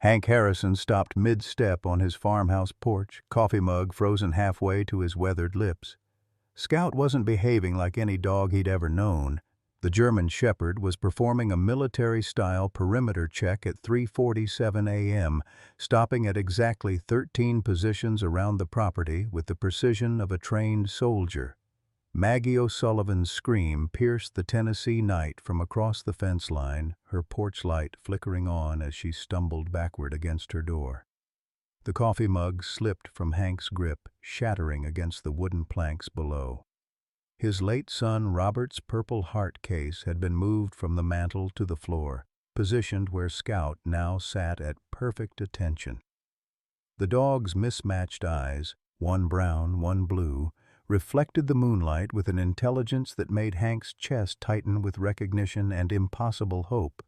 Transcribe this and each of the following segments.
Hank Harrison stopped mid-step on his farmhouse porch, coffee mug frozen halfway to his weathered lips. Scout wasn't behaving like any dog he'd ever known. The German Shepherd was performing a military-style perimeter check at 3:47 a.m., stopping at exactly 13 positions around the property with the precision of a trained soldier. Maggie O'Sullivan's scream pierced the Tennessee night from across the fence line, her porch light flickering on as she stumbled backward against her door. The coffee mug slipped from Hank's grip, shattering against the wooden planks below. His late son Robert's Purple Heart case had been moved from the mantel to the floor, positioned where Scout now sat at perfect attention. The dog's mismatched eyes, one brown, one blue, reflected the moonlight with an intelligence that made Hank's chest tighten with recognition and impossible hope.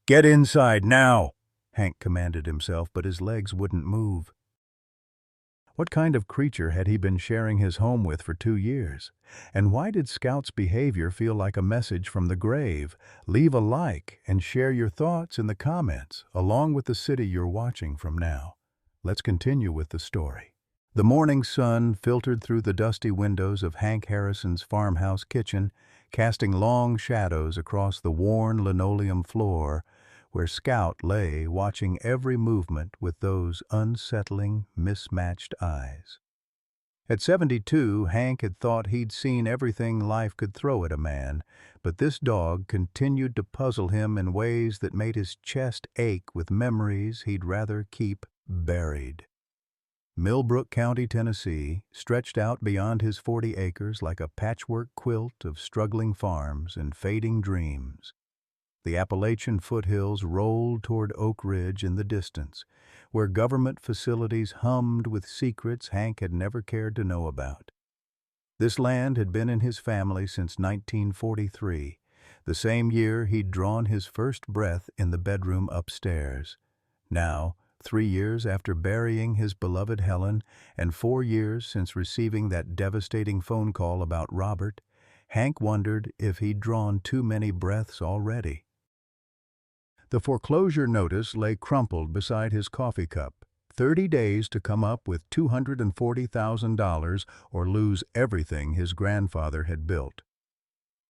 "Get inside, now!" Hank commanded himself, but his legs wouldn't move. What kind of creature had he been sharing his home with for 2 years? And why did Scout's behavior feel like a message from the grave? Leave a like and share your thoughts in the comments, along with the city you're watching from now. Let's continue with the story. The morning sun filtered through the dusty windows of Hank Harrison's farmhouse kitchen, casting long shadows across the worn linoleum floor, where Scout lay watching every movement with those unsettling, mismatched eyes. At 72, Hank had thought he'd seen everything life could throw at a man, but this dog continued to puzzle him in ways that made his chest ache with memories he'd rather keep buried. Millbrook County, Tennessee, stretched out beyond his 40 acres like a patchwork quilt of struggling farms and fading dreams. The Appalachian foothills rolled toward Oak Ridge in the distance, where government facilities hummed with secrets Hank had never cared to know about. This land had been in his family since 1943, the same year he'd drawn his first breath in the bedroom upstairs. Now, 3 years after burying his beloved Helen and 4 years since receiving that devastating phone call about Robert, Hank wondered if he'd drawn too many breaths already. The foreclosure notice lay crumpled beside his coffee cup. 30 days to come up with $240,000 or lose everything his grandfather had built.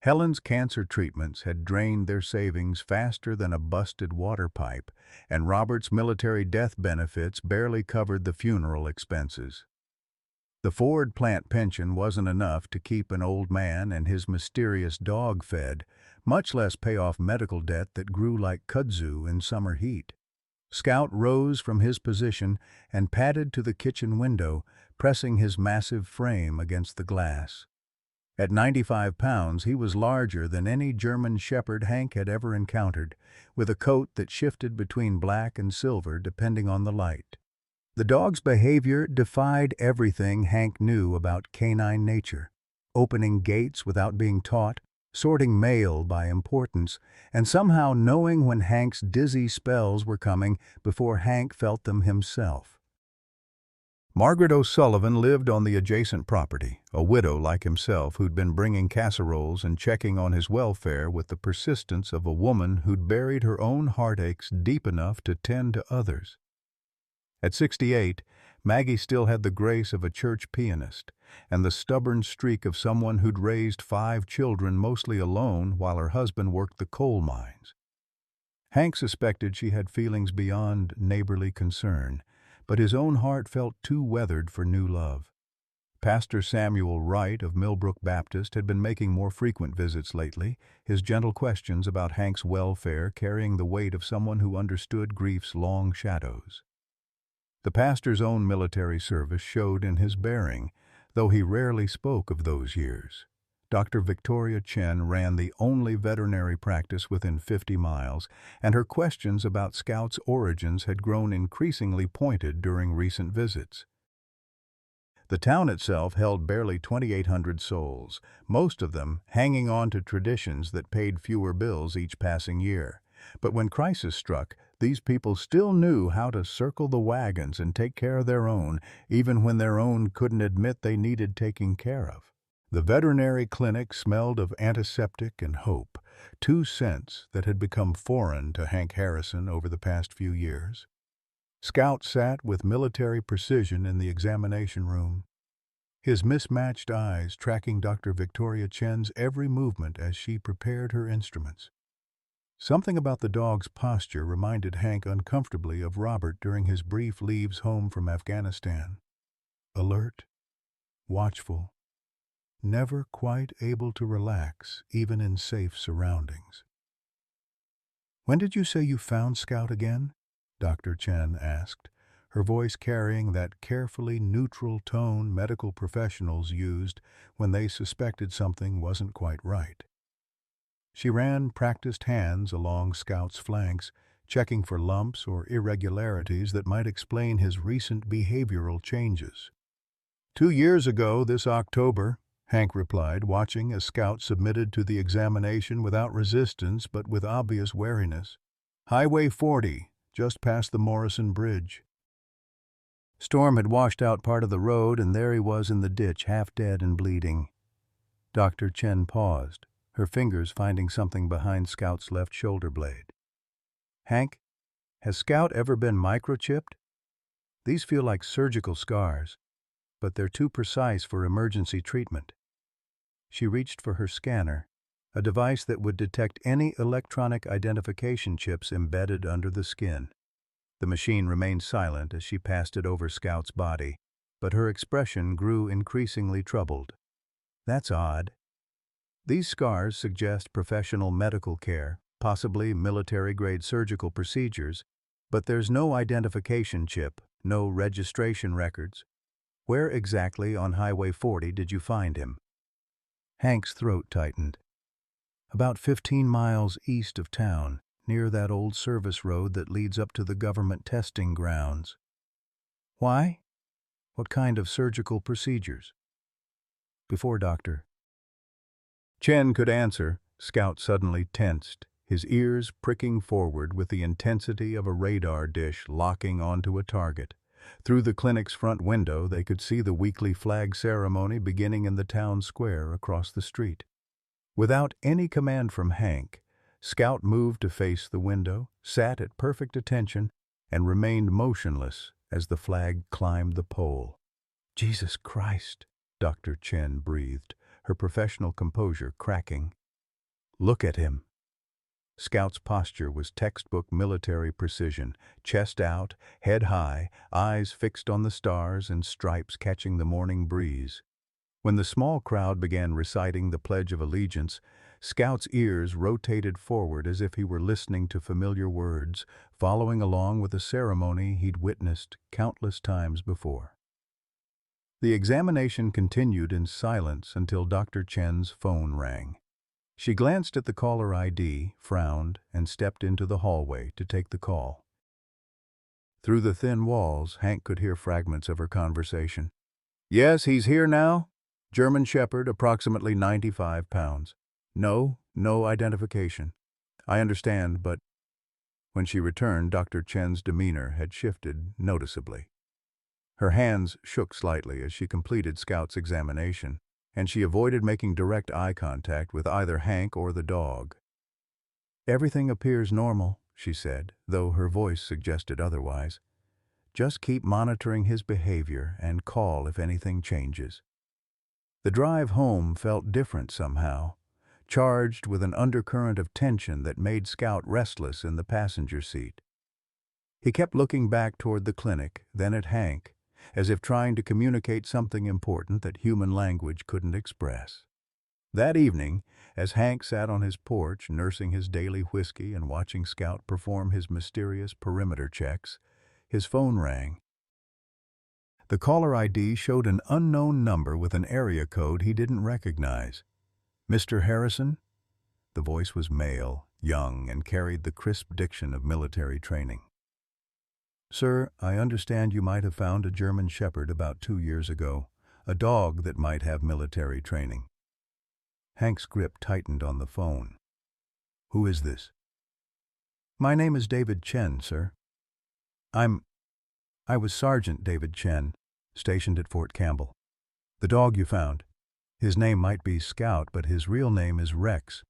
Helen's cancer treatments had drained their savings faster than a busted water pipe, and Robert's military death benefits barely covered the funeral expenses. The Ford plant pension wasn't enough to keep an old man and his mysterious dog fed, much less pay off medical debt that grew like kudzu in summer heat. Scout rose from his position and padded to the kitchen window, pressing his massive frame against the glass. At 95 pounds, he was larger than any German Shepherd Hank had ever encountered, with a coat that shifted between black and silver depending on the light. The dog's behavior defied everything Hank knew about canine nature, opening gates without being taught, sorting mail by importance, and somehow knowing when Hank's dizzy spells were coming before Hank felt them himself. Margaret O'Sullivan lived on the adjacent property, a widow like himself who'd been bringing casseroles and checking on his welfare with the persistence of a woman who'd buried her own heartaches deep enough to tend to others. At 68, Maggie still had the grace of a church pianist and the stubborn streak of someone who'd raised 5 children mostly alone while her husband worked the coal mines. Hank suspected she had feelings beyond neighborly concern, but his own heart felt too weathered for new love. Pastor Samuel Wright of Millbrook Baptist had been making more frequent visits lately, his gentle questions about Hank's welfare carrying the weight of someone who understood grief's long shadows. The pastor's own military service showed in his bearing, though he rarely spoke of those years. Dr. Victoria Chen ran the only veterinary practice within 50 miles, and her questions about Scout's origins had grown increasingly pointed during recent visits. The town itself held barely 2,800 souls, most of them hanging on to traditions that paid fewer bills each passing year. But when crisis struck, these people still knew how to circle the wagons and take care of their own, even when their own couldn't admit they needed taking care of. The veterinary clinic smelled of antiseptic and hope, 2 scents that had become foreign to Hank Harrison over the past few years. Scout sat with military precision in the examination room, his mismatched eyes tracking Dr. Victoria Chen's every movement as she prepared her instruments. Something about the dog's posture reminded Hank uncomfortably of Robert during his brief leaves home from Afghanistan. Alert, watchful, never quite able to relax, even in safe surroundings. "When did you say you found Scout again?" Dr. Chen asked, her voice carrying that carefully neutral tone medical professionals used when they suspected something wasn't quite right. She ran practiced hands along Scout's flanks, checking for lumps or irregularities that might explain his recent behavioral changes. "2 years ago this October," Hank replied, watching as Scout submitted to the examination without resistance but with obvious wariness. "Highway 40, just past the Morrison Bridge." Storm had washed out part of the road, and there he was in the ditch, half dead and bleeding. Dr. Chen paused, her fingers finding something behind Scout's left shoulder blade. "Hank, has Scout ever been microchipped? These feel like surgical scars, but they're too precise for emergency treatment." She reached for her scanner, a device that would detect any electronic identification chips embedded under the skin. The machine remained silent as she passed it over Scout's body, but her expression grew increasingly troubled. "That's odd. These scars suggest professional medical care, possibly military-grade surgical procedures, but there's no identification chip, no registration records. Where exactly on Highway 40 did you find him?" Hank's throat tightened. "About 15 miles east of town, near that old service road that leads up to the government testing grounds." "Why? What kind of surgical procedures?" "Before Dr. Chen could answer, Scout suddenly tensed, his ears pricking forward with the intensity of a radar dish locking onto a target. Through the clinic's front window, they could see the weekly flag ceremony beginning in the town square across the street. Without any command from Hank, Scout moved to face the window, sat at perfect attention, and remained motionless as the flag climbed the pole. "Jesus Christ," Dr. Chen breathed, her professional composure cracking. "Look at him." Scout's posture was textbook military precision, chest out, head high, eyes fixed on the stars and stripes catching the morning breeze. When the small crowd began reciting the Pledge of Allegiance, Scout's ears rotated forward as if he were listening to familiar words, following along with a ceremony he'd witnessed countless times before. The examination continued in silence until Dr. Chen's phone rang. She glanced at the caller ID, frowned, and stepped into the hallway to take the call. Through the thin walls, Hank could hear fragments of her conversation. "Yes, he's here now. German Shepherd, approximately 95 pounds. No identification. I understand, but..." When she returned, Dr. Chen's demeanor had shifted noticeably. Her hands shook slightly as she completed Scout's examination, and she avoided making direct eye contact with either Hank or the dog. "Everything appears normal," she said, though her voice suggested otherwise. "Just keep monitoring his behavior and call if anything changes." The drive home felt different somehow, charged with an undercurrent of tension that made Scout restless in the passenger seat. He kept looking back toward the clinic, then at Hank, as if trying to communicate something important that human language couldn't express. That evening, as Hank sat on his porch nursing his daily whiskey and watching Scout perform his mysterious perimeter checks, his phone rang. The caller ID showed an unknown number with an area code he didn't recognize. "Mr. Harrison?" The voice was male, young, and carried the crisp diction of military training. "Sir, I understand you might have found a German Shepherd about 2 years ago, a dog that might have military training." Hank's grip tightened on the phone. "Who is this?" "My name is David Chen, sir. I was Sergeant David Chen, stationed at Fort Campbell. The dog you found, his name might be Scout, but his real name is Rex.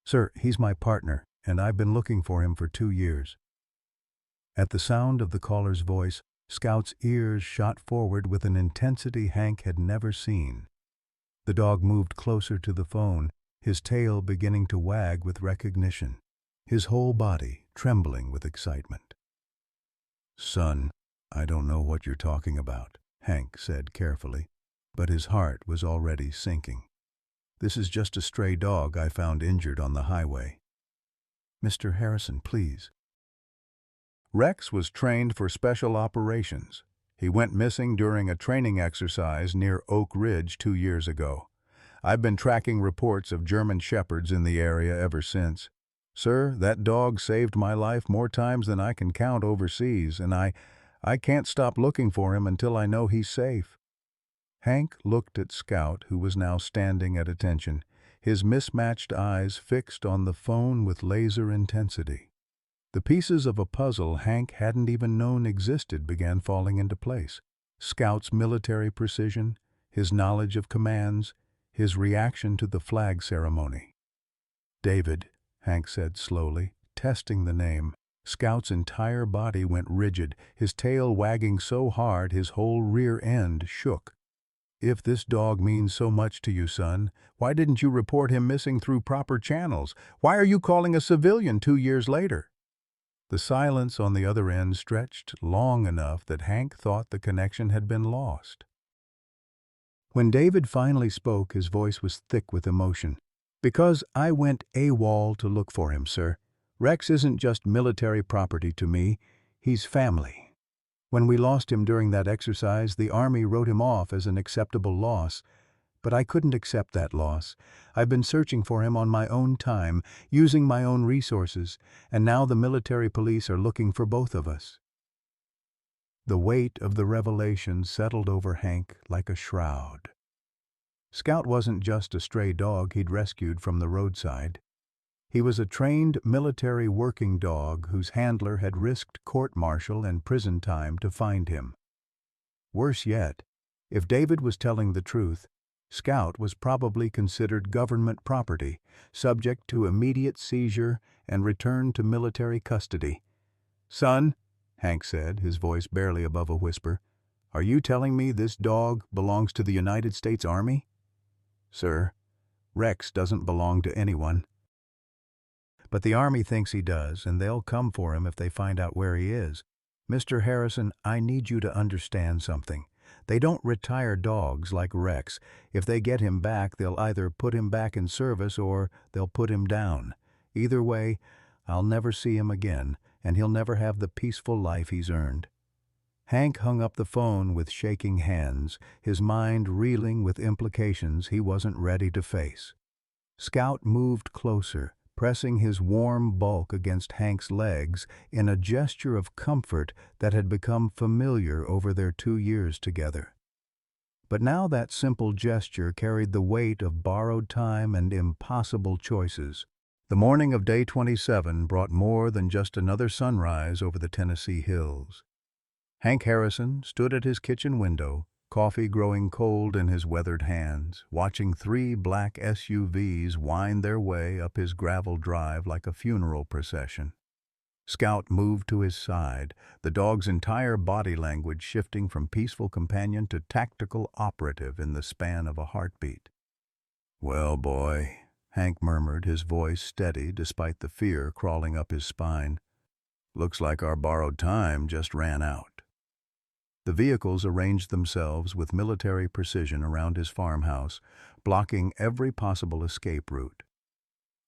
Sir, he's my partner, and I've been looking for him for 2 years." At the sound of the caller's voice, Scout's ears shot forward with an intensity Hank had never seen. The dog moved closer to the phone, his tail beginning to wag with recognition, his whole body trembling with excitement. "Son, I don't know what you're talking about," Hank said carefully, but his heart was already sinking. "This is just a stray dog I found injured on the highway." "Mr. Harrison, please." Rex was trained for special operations. He went missing during a training exercise near Oak Ridge 2 years ago. I've been tracking reports of German Shepherds in the area ever since. Sir, that dog saved my life more times than I can count overseas, and I can't stop looking for him until I know he's safe." Hank looked at Scout, who was now standing at attention, his mismatched eyes fixed on the phone with laser intensity. The pieces of a puzzle Hank hadn't even known existed began falling into place. Scout's military precision, his knowledge of commands, his reaction to the flag ceremony. "David," Hank said slowly, testing the name. Scout's entire body went rigid, his tail wagging so hard his whole rear end shook. "If this dog means so much to you, son, why didn't you report him missing through proper channels? Why are you calling a civilian 2 years later?" The silence on the other end stretched long enough that Hank thought the connection had been lost. When David finally spoke, his voice was thick with emotion. "Because I went AWOL to look for him, sir. Rex isn't just military property to me, he's family. When we lost him during that exercise, the Army wrote him off as an acceptable loss. But I couldn't accept that loss. I've been searching for him on my own time, using my own resources, and now the military police are looking for both of us." The weight of the revelation settled over Hank like a shroud. Scout wasn't just a stray dog he'd rescued from the roadside. He was a trained military working dog whose handler had risked court-martial and prison time to find him. Worse yet, if David was telling the truth, Scout was probably considered government property, subject to immediate seizure and return to military custody. "Son," Hank said, his voice barely above a whisper, "are you telling me this dog belongs to the United States Army?" "Sir, Rex doesn't belong to anyone." "But the Army thinks he does, and they'll come for him if they find out where he is. Mr. Harrison, I need you to understand something. They don't retire dogs like Rex. If they get him back, they'll either put him back in service or they'll put him down. Either way, I'll never see him again, and he'll never have the peaceful life he's earned." Hank hung up the phone with shaking hands, his mind reeling with implications he wasn't ready to face. Scout moved closer, pressing his warm bulk against Hank's legs in a gesture of comfort that had become familiar over their 2 years together. But now that simple gesture carried the weight of borrowed time and impossible choices. The morning of day 27 brought more than just another sunrise over the Tennessee hills. Hank Harrison stood at his kitchen window, coffee growing cold in his weathered hands, watching 3 black SUVs wind their way up his gravel drive like a funeral procession. Scout moved to his side, the dog's entire body language shifting from peaceful companion to tactical operative in the span of a heartbeat. "Well, boy," Hank murmured, his voice steady despite the fear crawling up his spine, "looks like our borrowed time just ran out." The vehicles arranged themselves with military precision around his farmhouse, blocking every possible escape route.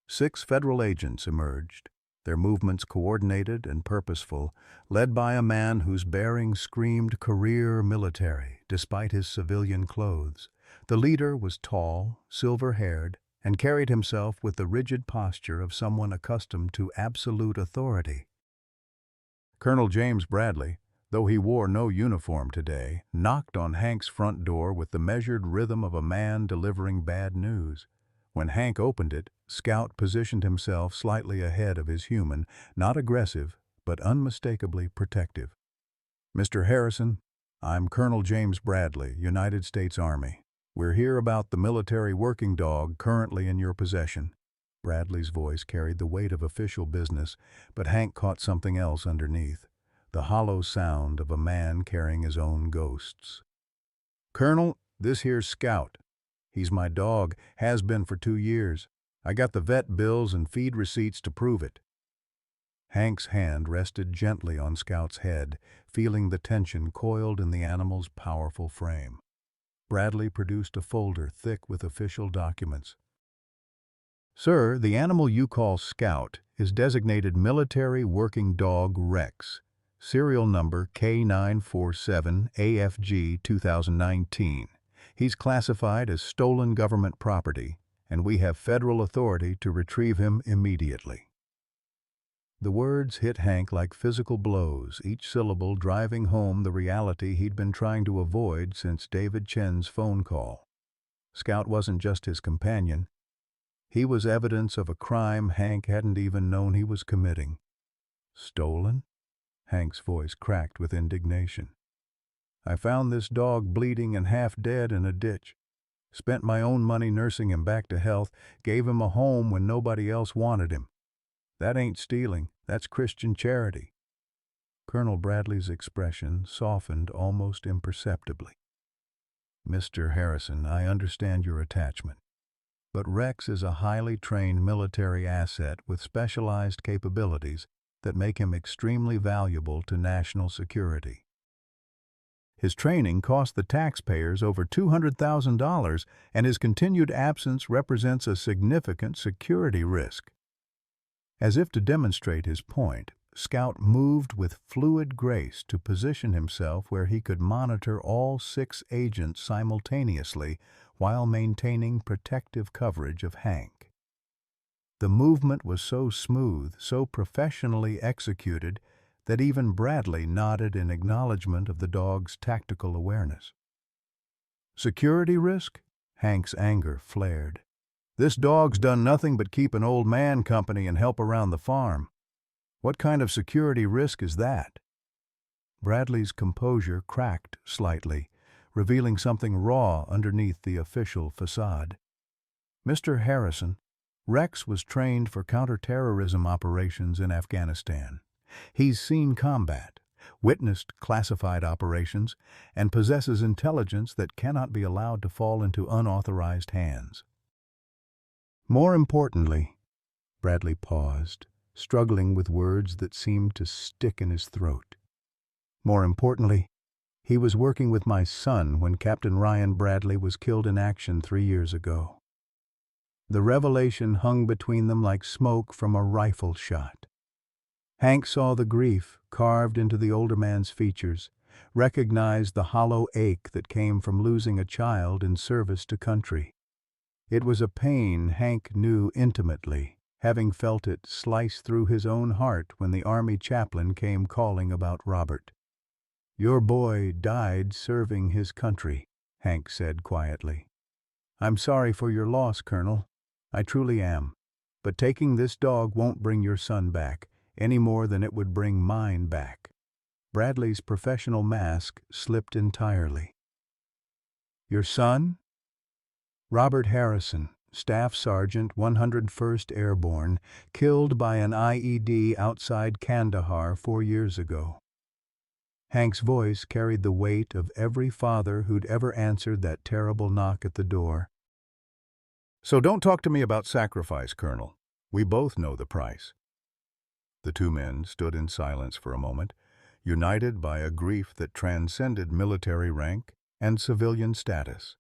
6 federal agents emerged, their movements coordinated and purposeful, led by a man whose bearing screamed career military despite his civilian clothes. The leader was tall, silver-haired, and carried himself with the rigid posture of someone accustomed to absolute authority. Colonel James Bradley, though he wore no uniform today, knocked on Hank's front door with the measured rhythm of a man delivering bad news. When Hank opened it, Scout positioned himself slightly ahead of his human, not aggressive, but unmistakably protective. "Mr. Harrison, I'm Colonel James Bradley, United States Army. We're here about the military working dog currently in your possession." Bradley's voice carried the weight of official business, but Hank caught something else underneath. the hollow sound of a man carrying his own ghosts. "Colonel, this here's Scout. He's my dog, has been for 2 years. I got the vet bills and feed receipts to prove it." Hank's hand rested gently on Scout's head, feeling the tension coiled in the animal's powerful frame. Bradley produced a folder thick with official documents. "Sir, the animal you call Scout is designated Military Working Dog Rex, serial number K947AFG 2019. He's classified as stolen government property, and we have federal authority to retrieve him immediately." The words hit Hank like physical blows, each syllable driving home the reality he'd been trying to avoid since David Chen's phone call. Scout wasn't just his companion. He was evidence of a crime Hank hadn't even known he was committing. "Stolen?" Hank's voice cracked with indignation. "I found this dog bleeding and half dead in a ditch. Spent my own money nursing him back to health, gave him a home when nobody else wanted him. That ain't stealing, that's Christian charity." Colonel Bradley's expression softened almost imperceptibly. "Mr. Harrison, I understand your attachment. But Rex is a highly trained military asset with specialized capabilities that make him extremely valuable to national security. His training cost the taxpayers over $200,000, and his continued absence represents a significant security risk." As if to demonstrate his point, Scout moved with fluid grace to position himself where he could monitor all 6 agents simultaneously while maintaining protective coverage of Hank. The movement was so smooth, so professionally executed, that even Bradley nodded in acknowledgement of the dog's tactical awareness. "Security risk?" Hank's anger flared. "This dog's done nothing but keep an old man company and help around the farm. What kind of security risk is that?" Bradley's composure cracked slightly, revealing something raw underneath the official facade. "Mr. Harrison, Rex was trained for counterterrorism operations in Afghanistan. He's seen combat, witnessed classified operations, and possesses intelligence that cannot be allowed to fall into unauthorized hands. More importantly," Bradley paused, struggling with words that seemed to stick in his throat. "More importantly, he was working with my son when Captain Ryan Bradley was killed in action 3 years ago." The revelation hung between them like smoke from a rifle shot. Hank saw the grief carved into the older man's features, recognized the hollow ache that came from losing a child in service to country. It was a pain Hank knew intimately, having felt it slice through his own heart when the Army chaplain came calling about Robert. "Your boy died serving his country," Hank said quietly. "I'm sorry for your loss, Colonel. I truly am. But taking this dog won't bring your son back, any more than it would bring mine back." Bradley's professional mask slipped entirely. "Your son?" "Robert Harrison, Staff Sergeant, 101st Airborne, killed by an IED outside Kandahar 4 years ago." Hank's voice carried the weight of every father who'd ever answered that terrible knock at the door. "So don't talk to me about sacrifice, Colonel. We both know the price." The 2 men stood in silence for a moment, united by a grief that transcended military rank and civilian status.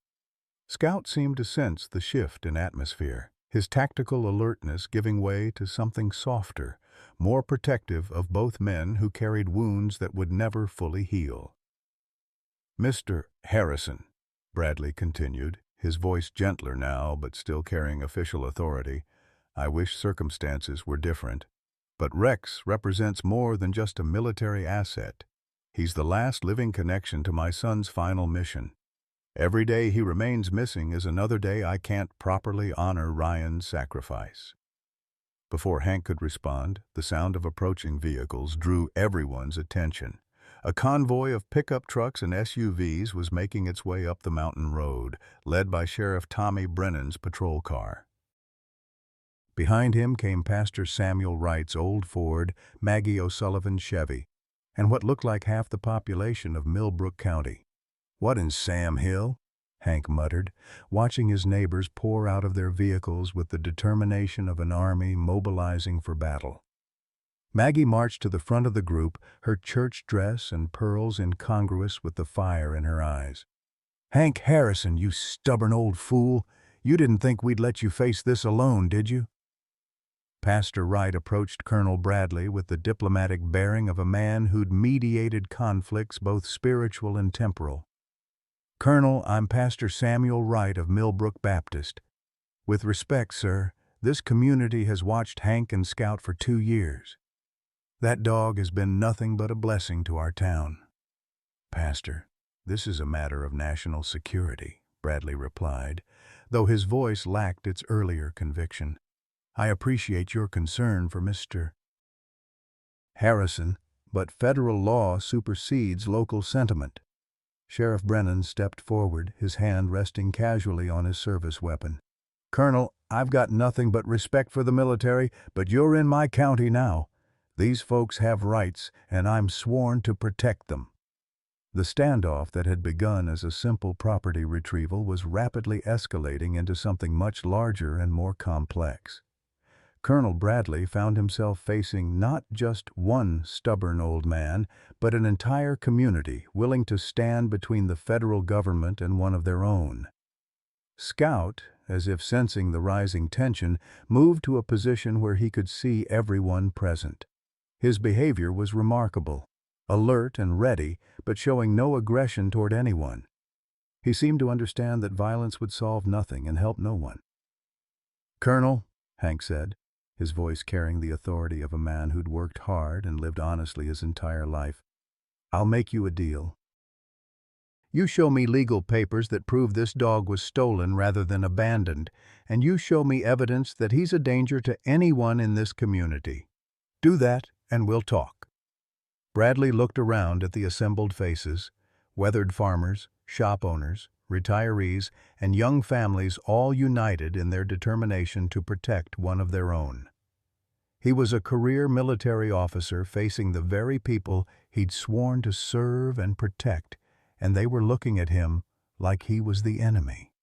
Scout seemed to sense the shift in atmosphere, his tactical alertness giving way to something softer, more protective of both men who carried wounds that would never fully heal. "Mr. Harrison," Bradley continued, his voice gentler now but still carrying official authority, "I wish circumstances were different. But Rex represents more than just a military asset. He's the last living connection to my son's final mission. Every day he remains missing is another day I can't properly honor Ryan's sacrifice." Before Hank could respond, the sound of approaching vehicles drew everyone's attention. A convoy of pickup trucks and SUVs was making its way up the mountain road, led by Sheriff Tommy Brennan's patrol car. Behind him came Pastor Samuel Wright's old Ford, Maggie O'Sullivan's Chevy, and what looked like half the population of Millbrook County. "What in Sam Hill?" Hank muttered, watching his neighbors pour out of their vehicles with the determination of an army mobilizing for battle. Maggie marched to the front of the group, her church dress and pearls incongruous with the fire in her eyes. "Hank Harrison, you stubborn old fool! You didn't think we'd let you face this alone, did you?" Pastor Wright approached Colonel Bradley with the diplomatic bearing of a man who'd mediated conflicts both spiritual and temporal. "Colonel, I'm Pastor Samuel Wright of Millbrook Baptist. With respect, sir, this community has watched Hank and Scout for 2 years. That dog has been nothing but a blessing to our town." "Pastor, this is a matter of national security," Bradley replied, though his voice lacked its earlier conviction. "I appreciate your concern for Mr. Harrison, but federal law supersedes local sentiment." Sheriff Brennan stepped forward, his hand resting casually on his service weapon. "Colonel, I've got nothing but respect for the military, but you're in my county now. These folks have rights, and I'm sworn to protect them." The standoff that had begun as a simple property retrieval was rapidly escalating into something much larger and more complex. Colonel Bradley found himself facing not just one stubborn old man, but an entire community willing to stand between the federal government and one of their own. Scout, as if sensing the rising tension, moved to a position where he could see everyone present. His behavior was remarkable, alert and ready, but showing no aggression toward anyone. He seemed to understand that violence would solve nothing and help no one. "Colonel," Hank said, his voice carrying the authority of a man who'd worked hard and lived honestly his entire life, "I'll make you a deal. You show me legal papers that prove this dog was stolen rather than abandoned, and you show me evidence that he's a danger to anyone in this community. Do that, and we'll talk." Bradley looked around at the assembled faces, weathered farmers, shop owners, retirees, and young families all united in their determination to protect one of their own. He was a career military officer facing the very people he'd sworn to serve and protect, and they were looking at him like he was the enemy.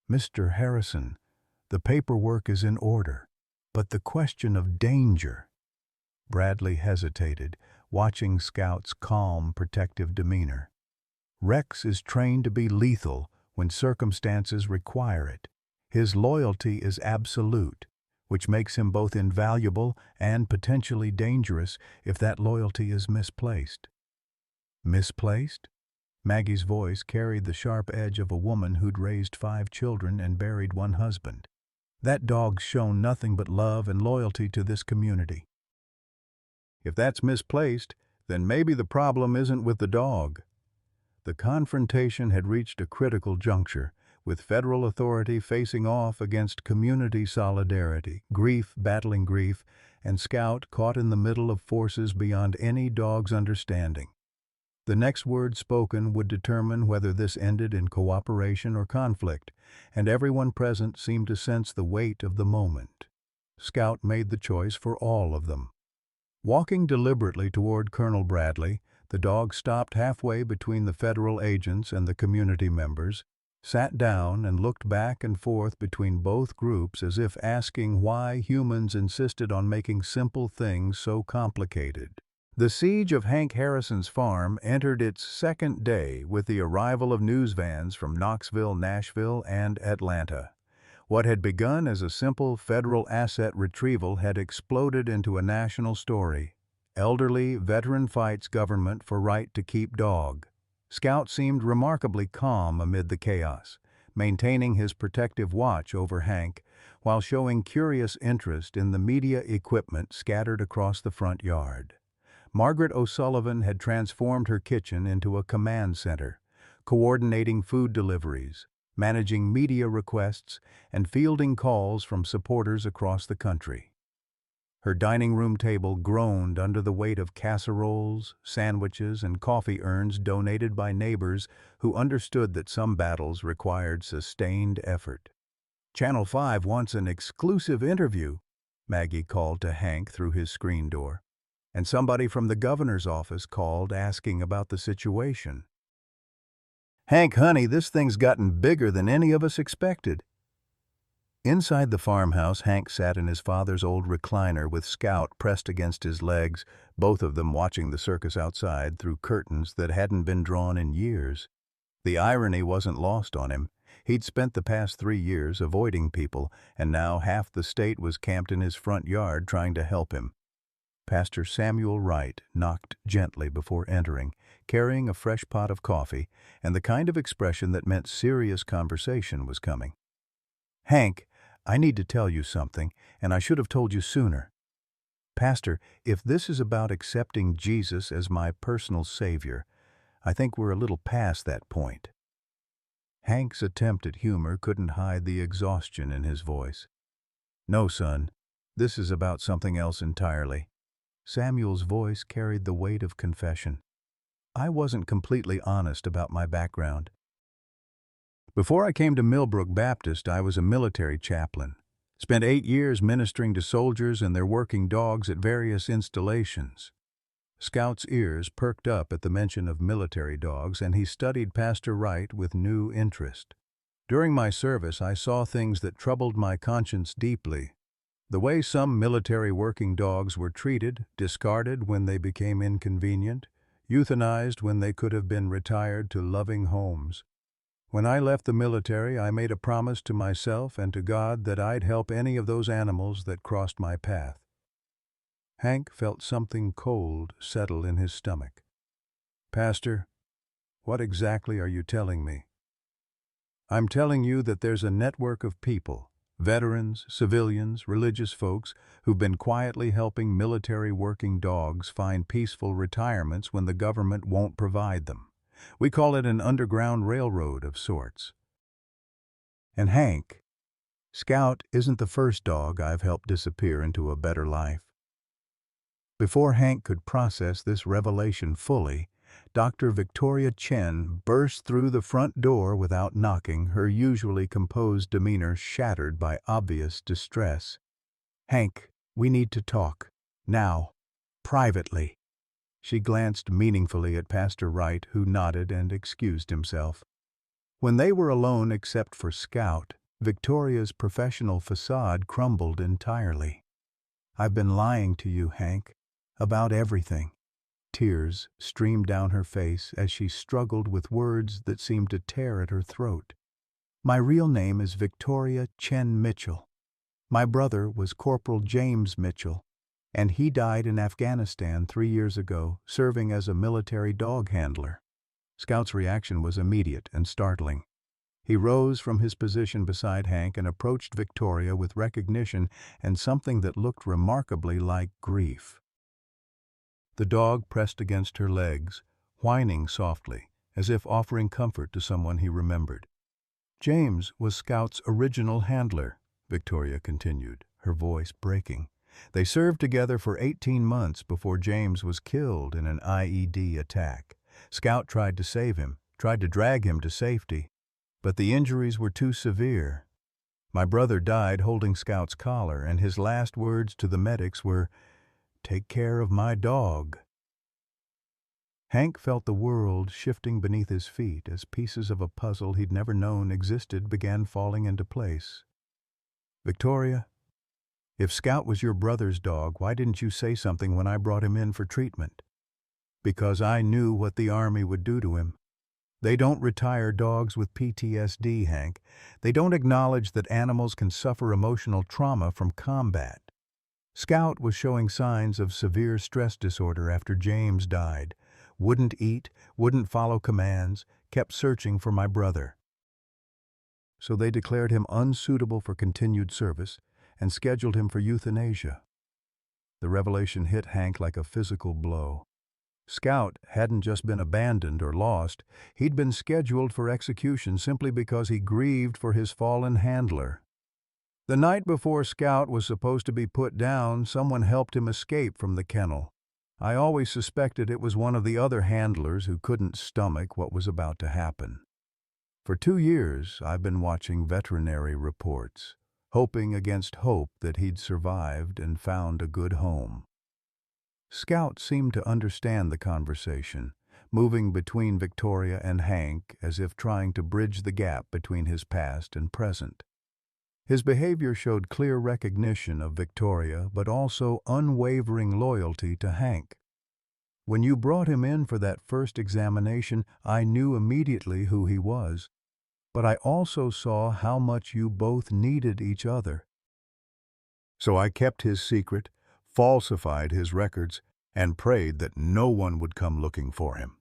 "Mr. Harrison, the paperwork is in order, but the question of danger—" Bradley hesitated, watching Scout's calm, protective demeanor. "Rex is trained to be lethal when circumstances require it. His loyalty is absolute, which makes him both invaluable and potentially dangerous if that loyalty is misplaced." "Misplaced?" Maggie's voice carried the sharp edge of a woman who'd raised 5 children and buried 1 husband. "That dog's shown nothing but love and loyalty to this community." "If that's misplaced, then maybe the problem isn't with the dog." The confrontation had reached a critical juncture, with federal authority facing off against community solidarity, grief battling grief, and Scout caught in the middle of forces beyond any dog's understanding. The next word spoken would determine whether this ended in cooperation or conflict, and everyone present seemed to sense the weight of the moment. Scout made the choice for all of them. Walking deliberately toward Colonel Bradley, the dog stopped halfway between the federal agents and the community members, sat down and looked back and forth between both groups as if asking why humans insisted on making simple things so complicated. The siege of Hank Harrison's farm entered its 2nd day with the arrival of news vans from Knoxville, Nashville, and Atlanta. What had begun as a simple federal asset retrieval had exploded into a national story. Elderly veteran fights government for right to keep dog. Scout seemed remarkably calm amid the chaos, maintaining his protective watch over Hank while showing curious interest in the media equipment scattered across the front yard. Margaret O'Sullivan had transformed her kitchen into a command center, coordinating food deliveries, managing media requests, and fielding calls from supporters across the country. Her dining room table groaned under the weight of casseroles, sandwiches, and coffee urns donated by neighbors who understood that some battles required sustained effort. "Channel 5 wants an exclusive interview," Maggie called to Hank through his screen door. and somebody from the governor's office called asking about the situation. "Hank, honey, this thing's gotten bigger than any of us expected." Inside the farmhouse, Hank sat in his father's old recliner with Scout pressed against his legs, both of them watching the circus outside through curtains that hadn't been drawn in years. The irony wasn't lost on him. He'd spent the past 3 years avoiding people, and now half the state was camped in his front yard trying to help him. Pastor Samuel Wright knocked gently before entering, carrying a fresh pot of coffee and the kind of expression that meant serious conversation was coming. "Hank, I need to tell you something, and I should have told you sooner. Pastor, if this is about accepting Jesus as my personal Savior, I think we're a little past that point." Hank's attempt at humor couldn't hide the exhaustion in his voice. "No, son, this is about something else entirely." Samuel's voice carried the weight of confession. "I wasn't completely honest about my background. Before I came to Millbrook Baptist, I was a military chaplain. Spent 8 years ministering to soldiers and their working dogs at various installations." Scout's ears perked up at the mention of military dogs, and he studied Pastor Wright with new interest. "During my service, I saw things that troubled my conscience deeply. The way some military working dogs were treated, discarded when they became inconvenient, euthanized when they could have been retired to loving homes. When I left the military, I made a promise to myself and to God that I'd help any of those animals that crossed my path." Hank felt something cold settle in his stomach. "Pastor, what exactly are you telling me?" "I'm telling you that there's a network of people, veterans, civilians, religious folks, who've been quietly helping military working dogs find peaceful retirements when the government won't provide them. We call it an underground railroad of sorts. And Hank, Scout isn't the first dog I've helped disappear into a better life." Before Hank could process this revelation fully, Dr. Victoria Chen burst through the front door without knocking, her usually composed demeanor shattered by obvious distress. "Hank, we need to talk. Now. Privately." She glanced meaningfully at Pastor Wright, who nodded and excused himself. When they were alone except for Scout, Victoria's professional facade crumbled entirely. "I've been lying to you, Hank, about everything." Tears streamed down her face as she struggled with words that seemed to tear at her throat. "My real name is Victoria Chen Mitchell. My brother was Corporal James Mitchell, and he died in Afghanistan 3 years ago, serving as a military dog handler." Scout's reaction was immediate and startling. He rose from his position beside Hank and approached Victoria with recognition and something that looked remarkably like grief. The dog pressed against her legs, whining softly, as if offering comfort to someone he remembered. "James was Scout's original handler," Victoria continued, her voice breaking. "They served together for 18 months before James was killed in an IED attack. Scout tried to save him, tried to drag him to safety, but the injuries were too severe. My brother died holding Scout's collar, and his last words to the medics were, 'Take care of my dog.'" Hank felt the world shifting beneath his feet as pieces of a puzzle he'd never known existed began falling into place. "Victoria, if Scout was your brother's dog, why didn't you say something when I brought him in for treatment?" "Because I knew what the Army would do to him. They don't retire dogs with PTSD, Hank. They don't acknowledge that animals can suffer emotional trauma from combat. Scout was showing signs of severe stress disorder after James died. Wouldn't eat, wouldn't follow commands, kept searching for my brother. So they declared him unsuitable for continued service and scheduled him for euthanasia." The revelation hit Hank like a physical blow. Scout hadn't just been abandoned or lost, he'd been scheduled for execution simply because he grieved for his fallen handler. The night before Scout was supposed to be put down, someone helped him escape from the kennel. I always suspected it was one of the other handlers who couldn't stomach what was about to happen. For 2 years, I've been watching veterinary reports, hoping against hope that he'd survived and found a good home. Scout seemed to understand the conversation, moving between Victoria and Hank as if trying to bridge the gap between his past and present. His behavior showed clear recognition of Victoria, but also unwavering loyalty to Hank. When you brought him in for that first examination, I knew immediately who he was, but I also saw how much you both needed each other. So I kept his secret, falsified his records, and prayed that no one would come looking for him.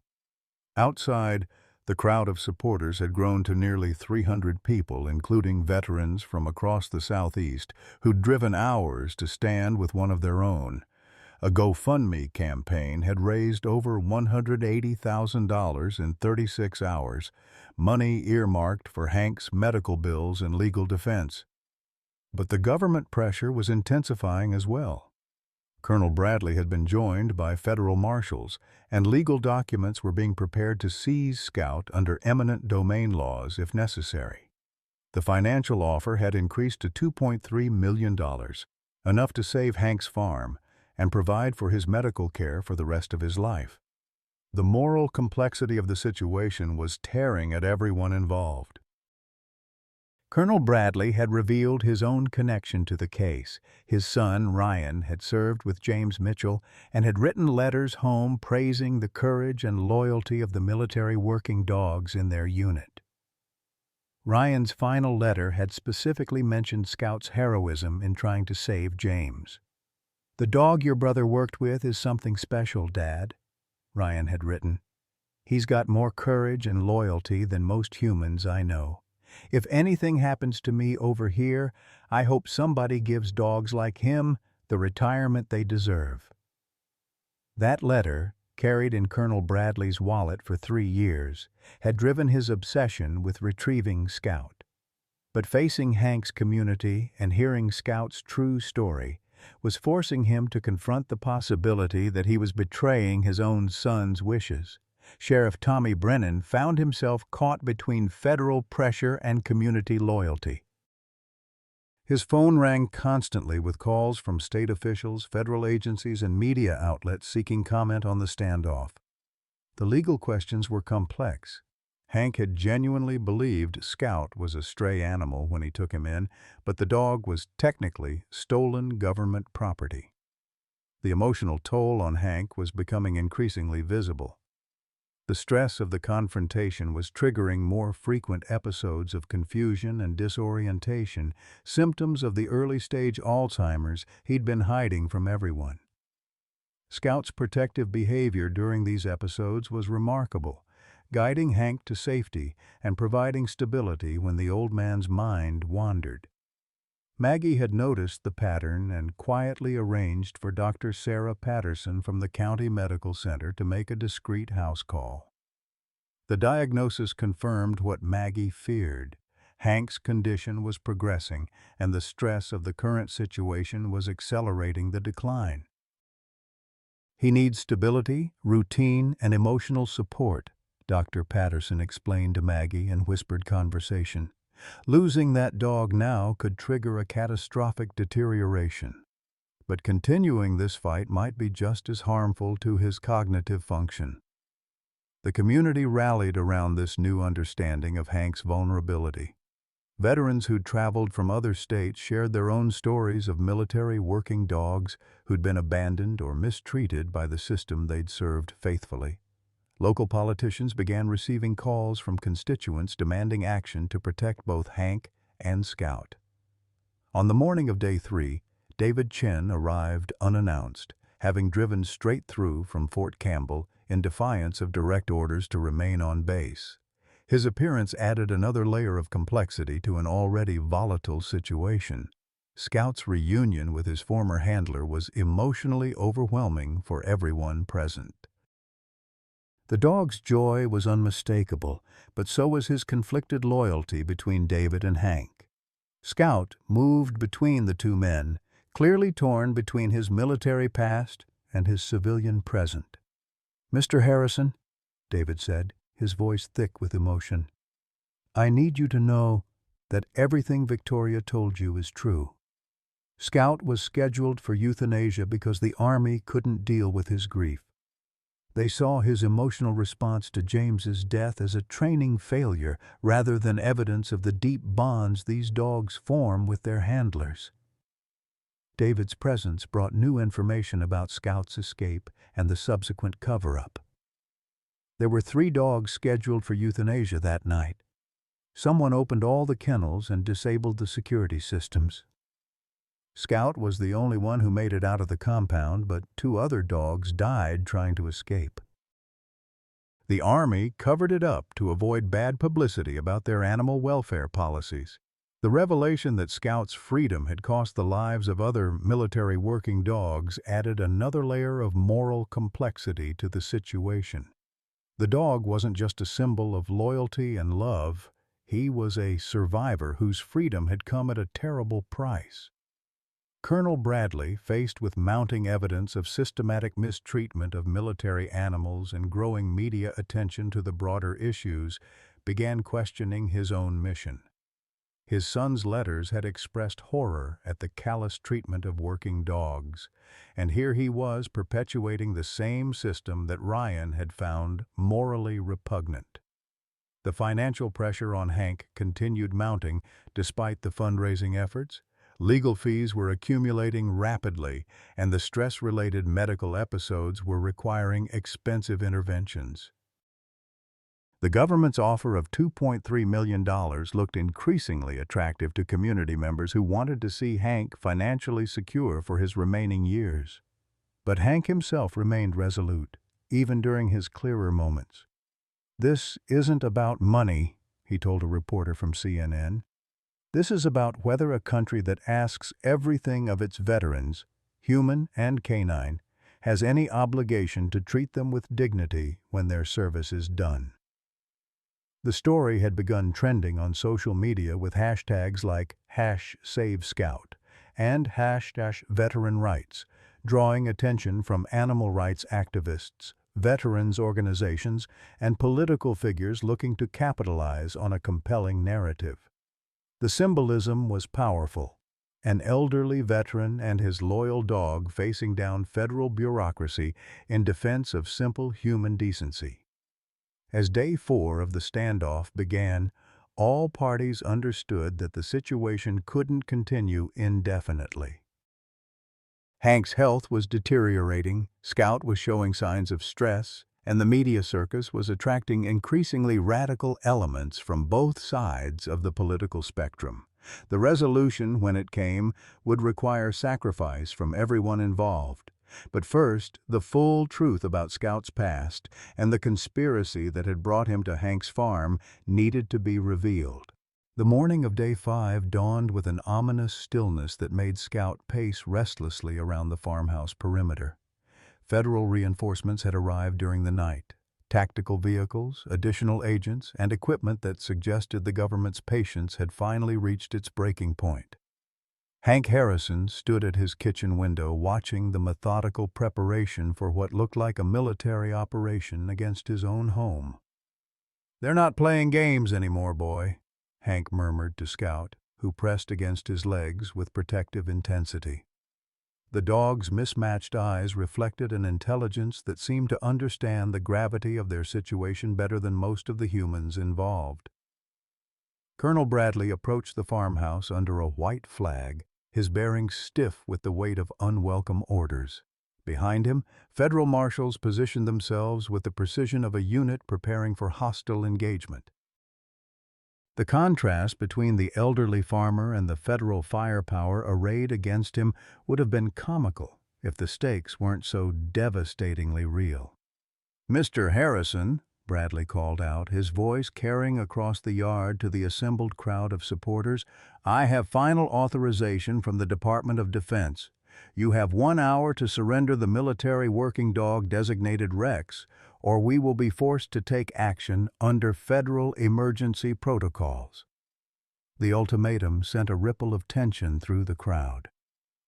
Outside, the crowd of supporters had grown to nearly 300 people, including veterans from across the Southeast who'd driven hours to stand with one of their own. A GoFundMe campaign had raised over $180,000 in 36 hours, money earmarked for Hank's medical bills and legal defense. But the government pressure was intensifying as well. Colonel Bradley had been joined by federal marshals, and legal documents were being prepared to seize Scout under eminent domain laws if necessary. The financial offer had increased to $2.3 million, enough to save Hank's farm and provide for his medical care for the rest of his life. The moral complexity of the situation was tearing at everyone involved. Colonel Bradley had revealed his own connection to the case. His son, Ryan, had served with James Mitchell and had written letters home praising the courage and loyalty of the military working dogs in their unit. Ryan's final letter had specifically mentioned Scout's heroism in trying to save James. "The dog your brother worked with is something special, Dad," Ryan had written. "He's got more courage and loyalty than most humans I know. If anything happens to me over here, I hope somebody gives dogs like him the retirement they deserve." That letter, carried in Colonel Bradley's wallet for 3 years, had driven his obsession with retrieving Scout. But facing Hank's community and hearing Scout's true story was forcing him to confront the possibility that he was betraying his own son's wishes. Sheriff Tommy Brennan found himself caught between federal pressure and community loyalty. His phone rang constantly with calls from state officials, federal agencies, and media outlets seeking comment on the standoff. The legal questions were complex. Hank had genuinely believed Scout was a stray animal when he took him in, but the dog was technically stolen government property. The emotional toll on Hank was becoming increasingly visible. The stress of the confrontation was triggering more frequent episodes of confusion and disorientation, symptoms of the early-stage Alzheimer's he'd been hiding from everyone. Scout's protective behavior during these episodes was remarkable, guiding Hank to safety and providing stability when the old man's mind wandered. Maggie had noticed the pattern and quietly arranged for Dr. Sarah Patterson from the County Medical Center to make a discreet house call. The diagnosis confirmed what Maggie feared. Hank's condition was progressing, and the stress of the current situation was accelerating the decline. "He needs stability, routine, and emotional support," Dr. Patterson explained to Maggie in whispered conversation. "Losing that dog now could trigger a catastrophic deterioration. But continuing this fight might be just as harmful to his cognitive function." The community rallied around this new understanding of Hank's vulnerability. Veterans who'd traveled from other states shared their own stories of military working dogs who'd been abandoned or mistreated by the system they'd served faithfully. Local politicians began receiving calls from constituents demanding action to protect both Hank and Scout. On the morning of Day 3, David Chen arrived unannounced, having driven straight through from Fort Campbell in defiance of direct orders to remain on base. His appearance added another layer of complexity to an already volatile situation. Scout's reunion with his former handler was emotionally overwhelming for everyone present. The dog's joy was unmistakable, but so was his conflicted loyalty between David and Hank. Scout moved between the two men, clearly torn between his military past and his civilian present. "Mr. Harrison," David said, his voice thick with emotion, "I need you to know that everything Victoria told you is true. Scout was scheduled for euthanasia because the Army couldn't deal with his grief. They saw his emotional response to James's death as a training failure rather than evidence of the deep bonds these dogs form with their handlers. David's presence brought new information about Scout's escape and the subsequent cover-up. There were 3 dogs scheduled for euthanasia that night. Someone opened all the kennels and disabled the security systems. Scout was the only one who made it out of the compound, but 2 other dogs died trying to escape. The Army covered it up to avoid bad publicity about their animal welfare policies. The revelation that Scout's freedom had cost the lives of other military working dogs added another layer of moral complexity to the situation. The dog wasn't just a symbol of loyalty and love, he was a survivor whose freedom had come at a terrible price. Colonel Bradley, faced with mounting evidence of systematic mistreatment of military animals and growing media attention to the broader issues, began questioning his own mission. His son's letters had expressed horror at the callous treatment of working dogs, and here he was perpetuating the same system that Ryan had found morally repugnant. The financial pressure on Hank continued mounting despite the fundraising efforts. Legal fees were accumulating rapidly, and the stress-related medical episodes were requiring expensive interventions. The government's offer of $2.3 million looked increasingly attractive to community members who wanted to see Hank financially secure for his remaining years. But Hank himself remained resolute, even during his clearer moments. "This isn't about money," he told a reporter from CNN. "This is about whether a country that asks everything of its veterans, human and canine, has any obligation to treat them with dignity when their service is done." The story had begun trending on social media with hashtags like #SaveScout and #VeteranRights, drawing attention from animal rights activists, veterans organizations, and political figures looking to capitalize on a compelling narrative. The symbolism was powerful: an elderly veteran and his loyal dog facing down federal bureaucracy in defense of simple human decency. As Day 4 of the standoff began, all parties understood that the situation couldn't continue indefinitely. Hank's health was deteriorating, Scout was showing signs of stress, and the media circus was attracting increasingly radical elements from both sides of the political spectrum. The resolution, when it came, would require sacrifice from everyone involved. But first, the full truth about Scout's past and the conspiracy that had brought him to Hank's farm needed to be revealed. The morning of Day 5 dawned with an ominous stillness that made Scout pace restlessly around the farmhouse perimeter. Federal reinforcements had arrived during the night. Tactical vehicles, additional agents, and equipment that suggested the government's patience had finally reached its breaking point. Hank Harrison stood at his kitchen window watching the methodical preparation for what looked like a military operation against his own home. "They're not playing games anymore, boy," Hank murmured to Scout, who pressed against his legs with protective intensity. The dog's mismatched eyes reflected an intelligence that seemed to understand the gravity of their situation better than most of the humans involved. Colonel Bradley approached the farmhouse under a white flag, his bearings stiff with the weight of unwelcome orders. Behind him, federal marshals positioned themselves with the precision of a unit preparing for hostile engagement. The contrast between the elderly farmer and the federal firepower arrayed against him would have been comical if the stakes weren't so devastatingly real. "Mr. Harrison," Bradley called out, his voice carrying across the yard to the assembled crowd of supporters, "I have final authorization from the Department of Defense. You have 1 hour to surrender the military working dog designated Rex, or we will be forced to take action under federal emergency protocols." The ultimatum sent a ripple of tension through the crowd.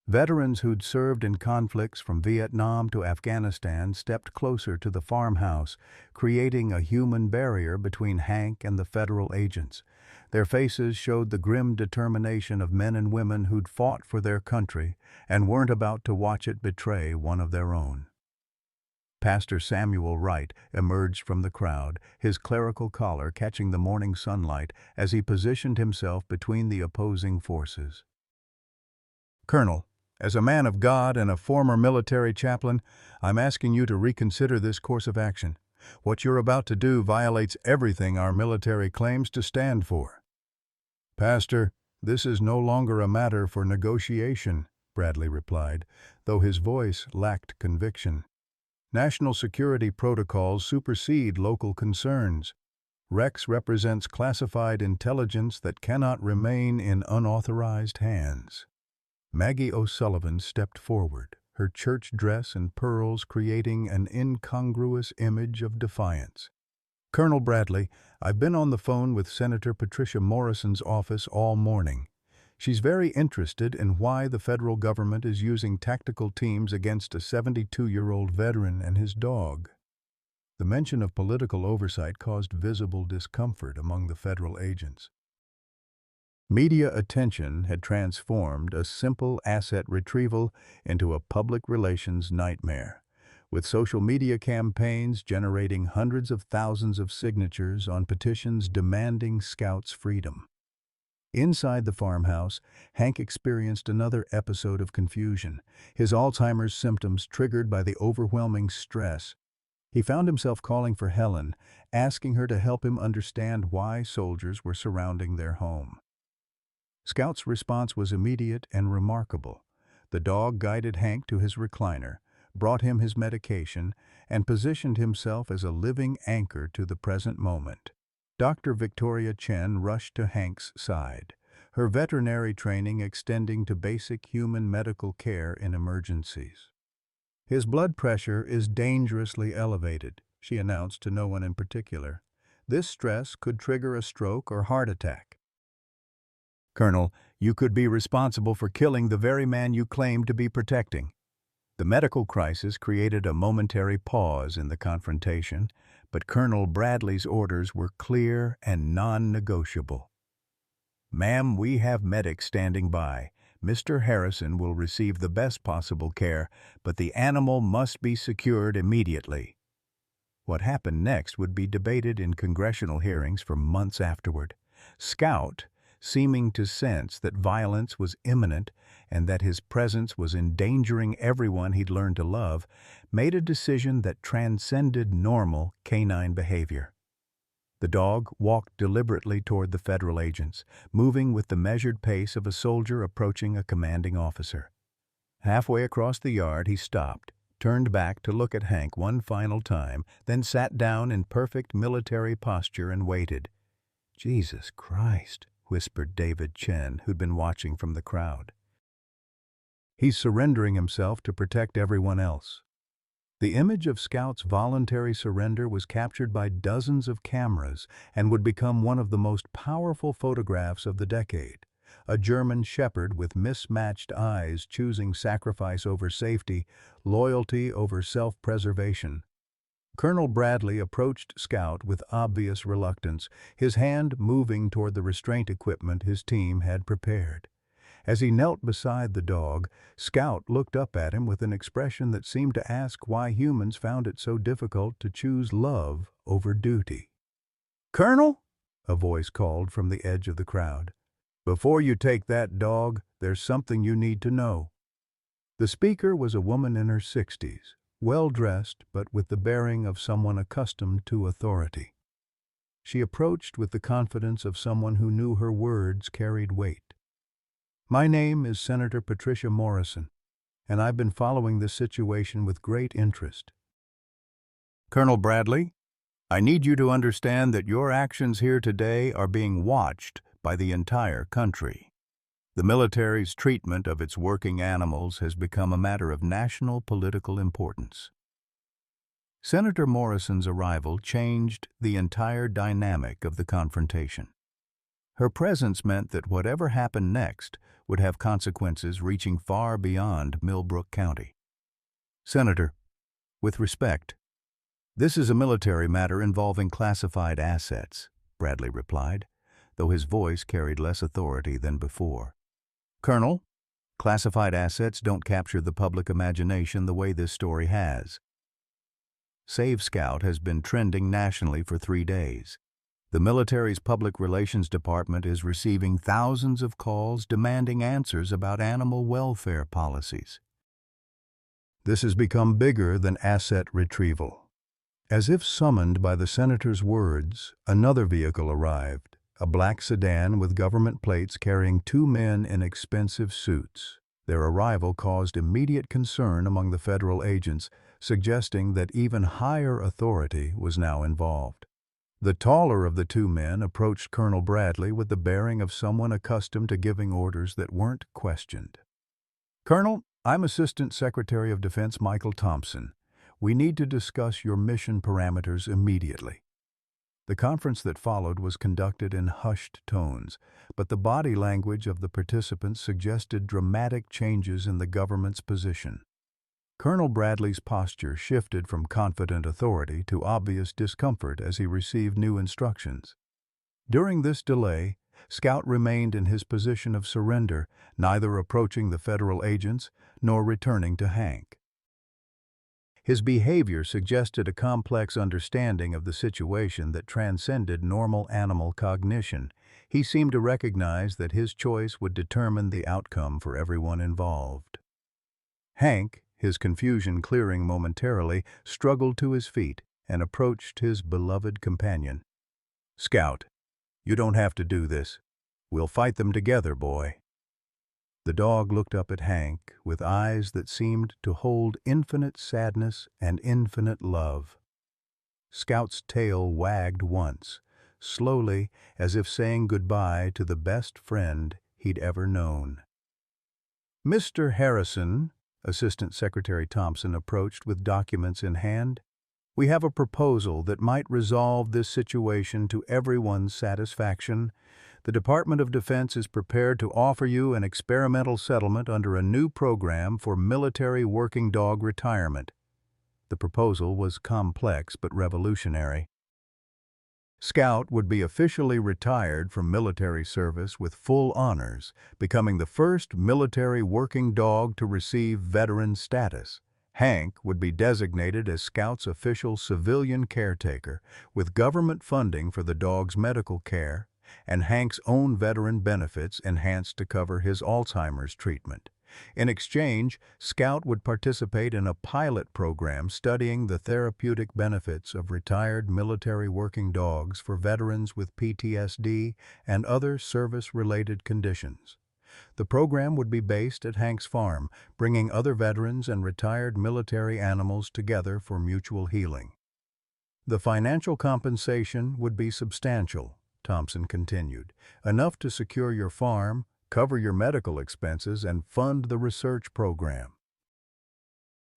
Veterans who'd served in conflicts from Vietnam to Afghanistan stepped closer to the farmhouse, creating a human barrier between Hank and the federal agents. Their faces showed the grim determination of men and women who'd fought for their country and weren't about to watch it betray one of their own. Pastor Samuel Wright emerged from the crowd, his clerical collar catching the morning sunlight as he positioned himself between the opposing forces. "Colonel, as a man of God and a former military chaplain, I'm asking you to reconsider this course of action. What you're about to do violates everything our military claims to stand for." "Pastor, this is no longer a matter for negotiation," Bradley replied, though his voice lacked conviction. "National security protocols supersede local concerns. Rex represents classified intelligence that cannot remain in unauthorized hands." Maggie O'Sullivan stepped forward, her church dress and pearls creating an incongruous image of defiance. "Colonel Bradley, I've been on the phone with Senator Patricia Morrison's office all morning. She's very interested in why the federal government is using tactical teams against a 72-year-old veteran and his dog." The mention of political oversight caused visible discomfort among the federal agents. Media attention had transformed a simple asset retrieval into a public relations nightmare, with social media campaigns generating hundreds of thousands of signatures on petitions demanding Scout's freedom. Inside the farmhouse, Hank experienced another episode of confusion, his Alzheimer's symptoms triggered by the overwhelming stress. He found himself calling for Helen, asking her to help him understand why soldiers were surrounding their home. Scout's response was immediate and remarkable. The dog guided Hank to his recliner, brought him his medication, and positioned himself as a living anchor to the present moment. Dr. Victoria Chen rushed to Hank's side, her veterinary training extending to basic human medical care in emergencies. "His blood pressure is dangerously elevated," she announced to no one in particular. "This stress could trigger a stroke or heart attack." "Colonel, you could be responsible for killing the very man you claim to be protecting." The medical crisis created a momentary pause in the confrontation, but Colonel Bradley's orders were clear and non-negotiable. "Ma'am, we have medics standing by. Mr. Harrison will receive the best possible care, but the animal must be secured immediately." What happened next would be debated in congressional hearings for months afterward. Scout, seeming to sense that violence was imminent and that his presence was endangering everyone he'd learned to love, made a decision that transcended normal canine behavior. The dog walked deliberately toward the federal agents, moving with the measured pace of a soldier approaching a commanding officer. Halfway across the yard, he stopped, turned back to look at Hank one final time, then sat down in perfect military posture and waited. "Jesus Christ," whispered David Chen, who'd been watching from the crowd. "He's surrendering himself to protect everyone else." The image of Scout's voluntary surrender was captured by dozens of cameras and would become one of the most powerful photographs of the decade. A German shepherd with mismatched eyes choosing sacrifice over safety, loyalty over self-preservation. Colonel Bradley approached Scout with obvious reluctance, his hand moving toward the restraint equipment his team had prepared. As he knelt beside the dog, Scout looked up at him with an expression that seemed to ask why humans found it so difficult to choose love over duty. "Colonel?" a voice called from the edge of the crowd. "Before you take that dog, there's something you need to know." The speaker was a woman in her 60s. Well-dressed, but with the bearing of someone accustomed to authority. She approached with the confidence of someone who knew her words carried weight. "My name is Senator Patricia Morrison, and I've been following this situation with great interest." "Colonel Bradley, I need you to understand that your actions here today are being watched by the entire country. The military's treatment of its working animals has become a matter of national political importance." Senator Morrison's arrival changed the entire dynamic of the confrontation. Her presence meant that whatever happened next would have consequences reaching far beyond Millbrook County. Senator, with respect, this is a military matter involving classified assets, Bradley replied, though his voice carried less authority than before. Colonel, classified assets don't capture the public imagination the way this story has. Save Scout has been trending nationally for 3 days. The military's public relations department is receiving thousands of calls demanding answers about animal welfare policies. This has become bigger than asset retrieval. As if summoned by the senator's words, another vehicle arrived, a black sedan with government plates carrying 2 men in expensive suits. Their arrival caused immediate concern among the federal agents, suggesting that even higher authority was now involved. The taller of the 2 men approached Colonel Bradley with the bearing of someone accustomed to giving orders that weren't questioned. Colonel, I'm Assistant Secretary of Defense Michael Thompson. We need to discuss your mission parameters immediately. The conference that followed was conducted in hushed tones, but the body language of the participants suggested dramatic changes in the government's position. Colonel Bradley's posture shifted from confident authority to obvious discomfort as he received new instructions. During this delay, Scout remained in his position of surrender, neither approaching the federal agents nor returning to Hank. His behavior suggested a complex understanding of the situation that transcended normal animal cognition. He seemed to recognize that his choice would determine the outcome for everyone involved. Hank, his confusion clearing momentarily, struggled to his feet and approached his beloved companion. "Scout, you don't have to do this. We'll fight them together, boy." The dog looked up at Hank with eyes that seemed to hold infinite sadness and infinite love. Scout's tail wagged once, slowly, as if saying goodbye to the best friend he'd ever known. "Mr. Harrison," Assistant Secretary Thompson approached with documents in hand, "we have a proposal that might resolve this situation to everyone's satisfaction. The Department of Defense is prepared to offer you an experimental settlement under a new program for military working dog retirement." The proposal was complex but revolutionary. Scout would be officially retired from military service with full honors, becoming the first military working dog to receive veteran status. Hank would be designated as Scout's official civilian caretaker, with government funding for the dog's medical care, and Hank's own veteran benefits enhanced to cover his Alzheimer's treatment. In exchange, Scout would participate in a pilot program studying the therapeutic benefits of retired military working dogs for veterans with PTSD and other service-related conditions. The program would be based at Hank's farm, bringing other veterans and retired military animals together for mutual healing. The financial compensation would be substantial, Thompson continued, enough to secure your farm, cover your medical expenses, and fund the research program.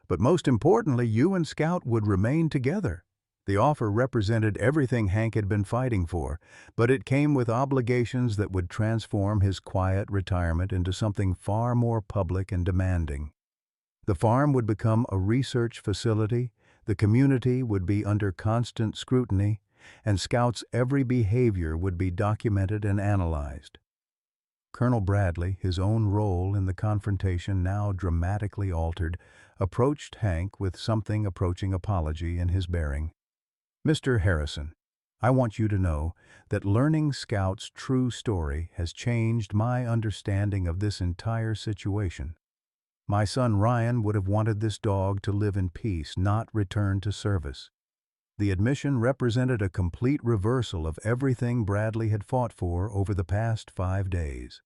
But most importantly, you and Scout would remain together. The offer represented everything Hank had been fighting for, but it came with obligations that would transform his quiet retirement into something far more public and demanding. The farm would become a research facility, the community would be under constant scrutiny, and Scout's every behavior would be documented and analyzed. Colonel Bradley, his own role in the confrontation now dramatically altered, approached Hank with something approaching apology in his bearing. "Mr. Harrison, I want you to know that learning Scout's true story has changed my understanding of this entire situation. My son Ryan would have wanted this dog to live in peace, not return to service. The admission represented a complete reversal of everything Bradley had fought for over the past 5 days.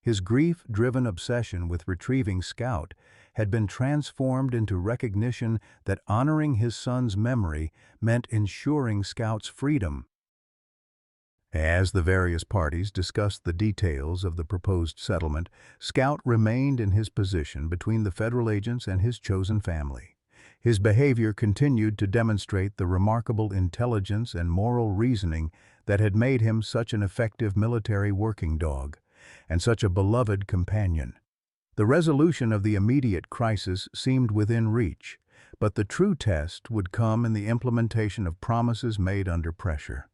His grief-driven obsession with retrieving Scout had been transformed into recognition that honoring his son's memory meant ensuring Scout's freedom. As the various parties discussed the details of the proposed settlement, Scout remained in his position between the federal agents and his chosen family. His behavior continued to demonstrate the remarkable intelligence and moral reasoning that had made him such an effective military working dog, and such a beloved companion. The resolution of the immediate crisis seemed within reach, but the true test would come in the implementation of promises made under pressure.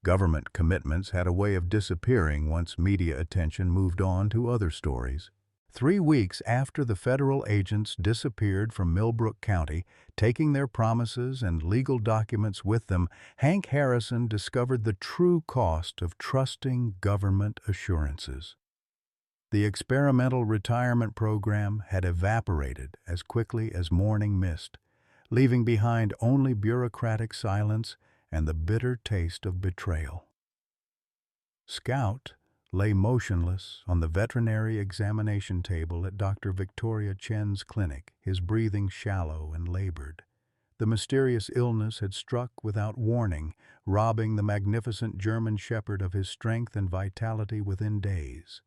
Government commitments had a way of disappearing once media attention moved on to other stories. 3 weeks after the federal agents disappeared from Millbrook County, taking their promises and legal documents with them, Hank Harrison discovered the true cost of trusting government assurances. The experimental retirement program had evaporated as quickly as morning mist, leaving behind only bureaucratic silence and the bitter taste of betrayal. Scout lay motionless on the veterinary examination table at Dr. Victoria Chen's clinic, his breathing shallow and labored. The mysterious illness had struck without warning, robbing the magnificent German Shepherd of his strength and vitality within days.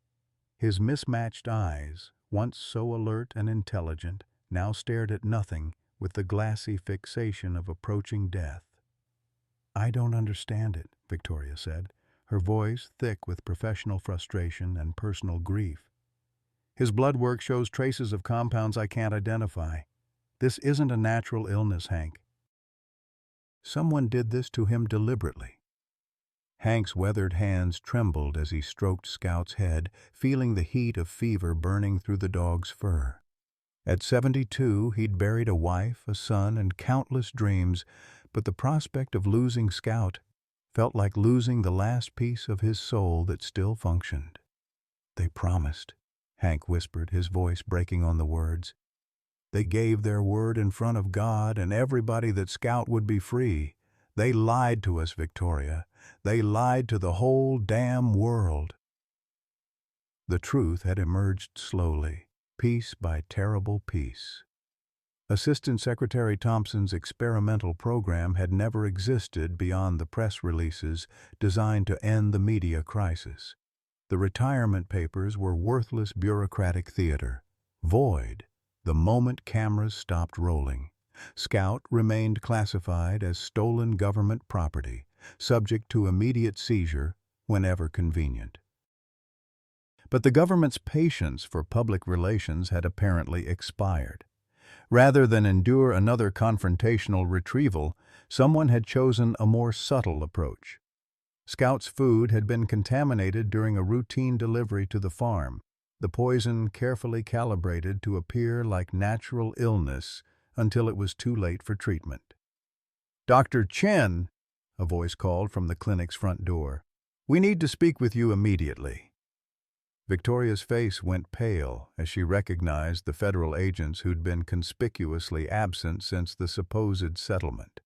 His mismatched eyes, once so alert and intelligent, now stared at nothing with the glassy fixation of approaching death. "I don't understand it," Victoria said, her voice thick with professional frustration and personal grief. "His blood work shows traces of compounds I can't identify. This isn't a natural illness, Hank. Someone did this to him deliberately." Hank's weathered hands trembled as he stroked Scout's head, feeling the heat of fever burning through the dog's fur. At 72, he'd buried a wife, a son, and countless dreams, but the prospect of losing Scout felt like losing the last piece of his soul that still functioned. "They promised," Hank whispered, his voice breaking on the words. "They gave their word in front of God and everybody that Scout would be free. They lied to us, Victoria. They lied to the whole damn world." The truth had emerged slowly, piece by terrible piece. Assistant Secretary Thompson's experimental program had never existed beyond the press releases designed to end the media crisis. The retirement papers were worthless bureaucratic theater, void the moment cameras stopped rolling. Scout remained classified as stolen government property, subject to immediate seizure whenever convenient. But the government's patience for public relations had apparently expired. Rather than endure another confrontational retrieval, someone had chosen a more subtle approach. Scout's food had been contaminated during a routine delivery to the farm, the poison carefully calibrated to appear like natural illness until it was too late for treatment. "Dr. Chen," a voice called from the clinic's front door. "We need to speak with you immediately." Victoria's face went pale as she recognized the federal agents who'd been conspicuously absent since the supposed settlement.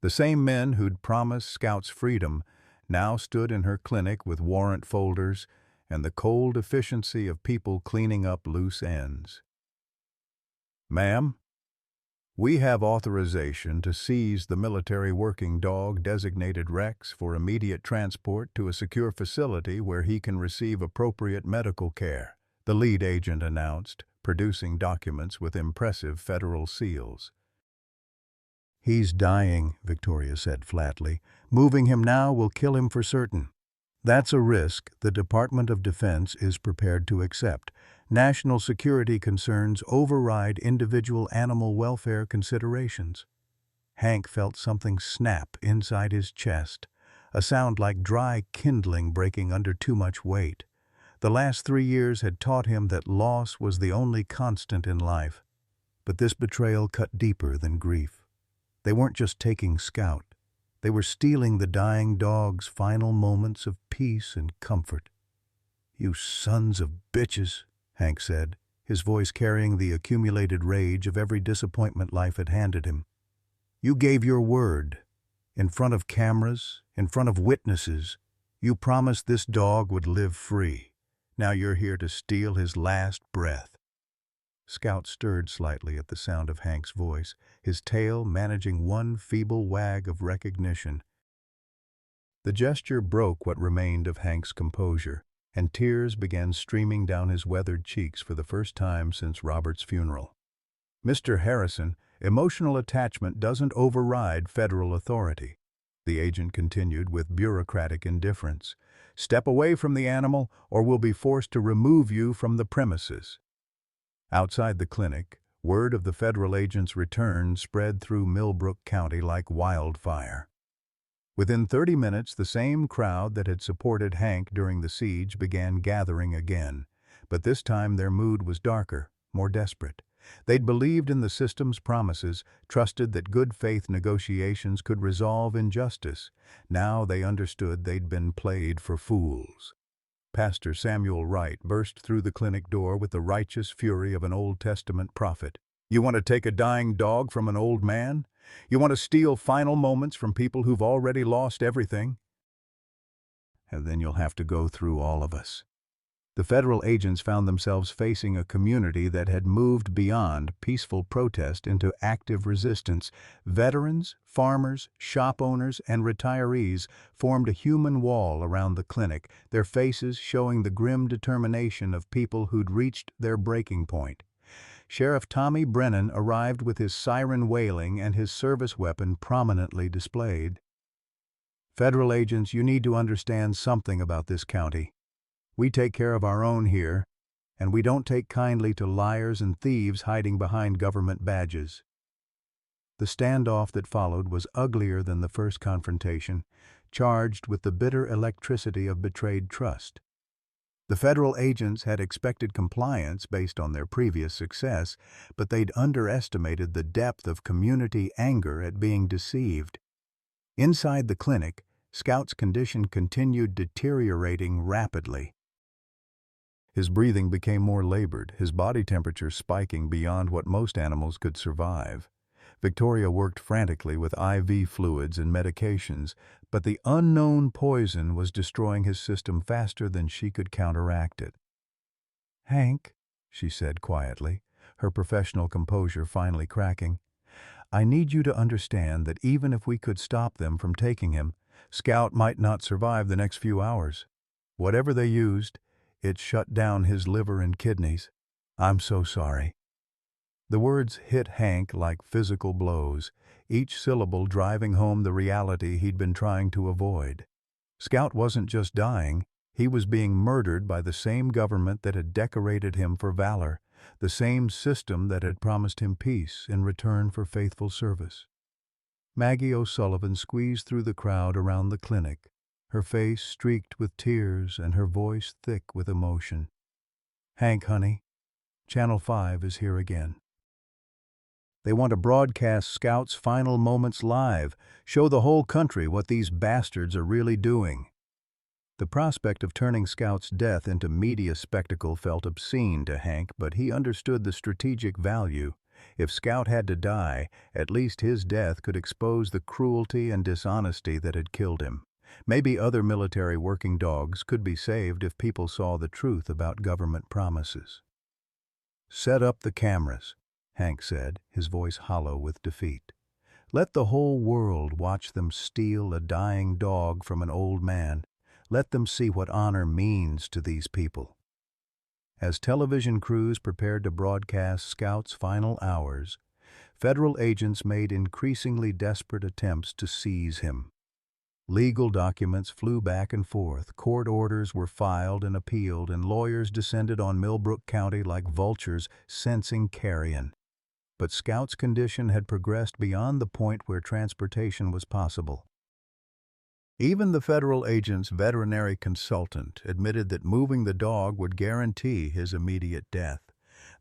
The same men who'd promised Scout's freedom now stood in her clinic with warrant folders and the cold efficiency of people cleaning up loose ends. "Ma'am, we have authorization to seize the military working dog designated Rex for immediate transport to a secure facility where he can receive appropriate medical care," the lead agent announced, producing documents with impressive federal seals. "He's dying," Victoria said flatly. "Moving him now will kill him for certain. That's a risk the Department of Defense is prepared to accept. National security concerns override individual animal welfare considerations." Hank felt something snap inside his chest, a sound like dry kindling breaking under too much weight. The last 3 years had taught him that loss was the only constant in life. But this betrayal cut deeper than grief. They weren't just taking Scout. They were stealing the dying dog's final moments of peace and comfort. "You sons of bitches," Hank said, his voice carrying the accumulated rage of every disappointment life had handed him. "You gave your word. In front of cameras, in front of witnesses, you promised this dog would live free. Now you're here to steal his last breath." Scout stirred slightly at the sound of Hank's voice, his tail managing one feeble wag of recognition. The gesture broke what remained of Hank's composure, and tears began streaming down his weathered cheeks for the first time since Robert's funeral. Mr. Harrison, emotional attachment doesn't override federal authority. The agent continued with bureaucratic indifference. Step away from the animal or we'll be forced to remove you from the premises. Outside the clinic, word of the federal agent's return spread through Millbrook County like wildfire. Within 30 minutes, the same crowd that had supported Hank during the siege began gathering again, but this time their mood was darker, more desperate. They'd believed in the system's promises, trusted that good faith negotiations could resolve injustice. Now they understood they'd been played for fools. Pastor Samuel Wright burst through the clinic door with the righteous fury of an Old Testament prophet. You want to take a dying dog from an old man? You want to steal final moments from people who've already lost everything? And then you'll have to go through all of us. The federal agents found themselves facing a community that had moved beyond peaceful protest into active resistance. Veterans, farmers, shop owners, and retirees formed a human wall around the clinic, their faces showing the grim determination of people who'd reached their breaking point. Sheriff Tommy Brennan arrived with his siren wailing and his service weapon prominently displayed. Federal agents, you need to understand something about this county. We take care of our own here, and we don't take kindly to liars and thieves hiding behind government badges. The standoff that followed was uglier than the first confrontation, charged with the bitter electricity of betrayed trust. The federal agents had expected compliance based on their previous success, but they'd underestimated the depth of community anger at being deceived. Inside the clinic, Scout's condition continued deteriorating rapidly. His breathing became more labored, his body temperature spiking beyond what most animals could survive. Victoria worked frantically with IV fluids and medications, but the unknown poison was destroying his system faster than she could counteract it. "Hank," she said quietly, her professional composure finally cracking, "I need you to understand that even if we could stop them from taking him, Scout might not survive the next few hours. Whatever they used, it shut down his liver and kidneys. I'm so sorry." The words hit Hank like physical blows, each syllable driving home the reality he'd been trying to avoid. Scout wasn't just dying, he was being murdered by the same government that had decorated him for valor, the same system that had promised him peace in return for faithful service. Maggie O'Sullivan squeezed through the crowd around the clinic, her face streaked with tears and her voice thick with emotion. "Hank, honey, Channel 5 is here again. They want to broadcast Scout's final moments live, show the whole country what these bastards are really doing." The prospect of turning Scout's death into media spectacle felt obscene to Hank, but he understood the strategic value. If Scout had to die, at least his death could expose the cruelty and dishonesty that had killed him. Maybe other military working dogs could be saved if people saw the truth about government promises. "Set up the cameras," Hank said, his voice hollow with defeat. "Let the whole world watch them steal a dying dog from an old man. Let them see what honor means to these people." As television crews prepared to broadcast Scout's final hours, federal agents made increasingly desperate attempts to seize him. Legal documents flew back and forth, court orders were filed and appealed, and lawyers descended on Millbrook County like vultures sensing carrion. But Scout's condition had progressed beyond the point where transportation was possible. Even the federal agent's veterinary consultant admitted that moving the dog would guarantee his immediate death.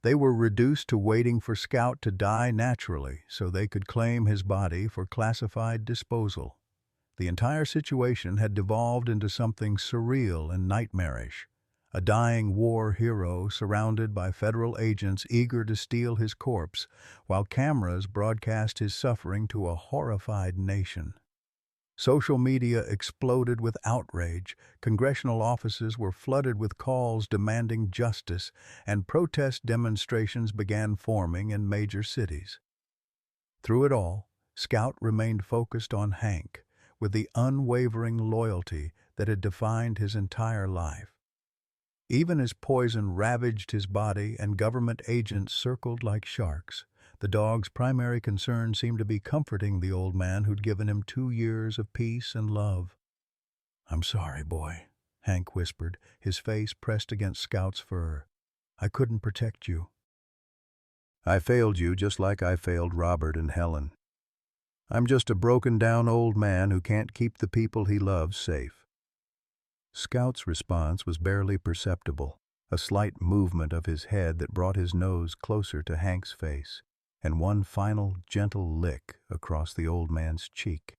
They were reduced to waiting for Scout to die naturally so they could claim his body for classified disposal. The entire situation had devolved into something surreal and nightmarish. A dying war hero surrounded by federal agents eager to steal his corpse, while cameras broadcast his suffering to a horrified nation. Social media exploded with outrage, congressional offices were flooded with calls demanding justice, and protest demonstrations began forming in major cities. Through it all, Scout remained focused on Hank, with the unwavering loyalty that had defined his entire life. Even as poison ravaged his body and government agents circled like sharks, The dog's primary concern seemed to be comforting the old man who'd given him 2 years of peace and love. "I'm sorry, boy," Hank whispered, his face pressed against Scout's fur. "I couldn't protect you. I failed you just like I failed Robert and Helen. I'm just a broken-down old man who can't keep the people he loves safe." Scout's response was barely perceptible, a slight movement of his head that brought his nose closer to Hank's face, and one final gentle lick across the old man's cheek.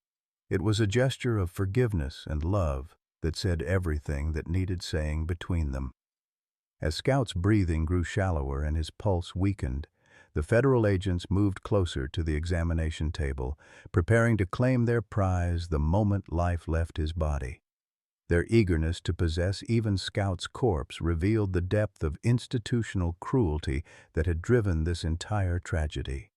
It was a gesture of forgiveness and love that said everything that needed saying between them. As Scout's breathing grew shallower and his pulse weakened, the federal agents moved closer to the examination table, preparing to claim their prize the moment life left his body. Their eagerness to possess even Scout's corpse revealed the depth of institutional cruelty that had driven this entire tragedy.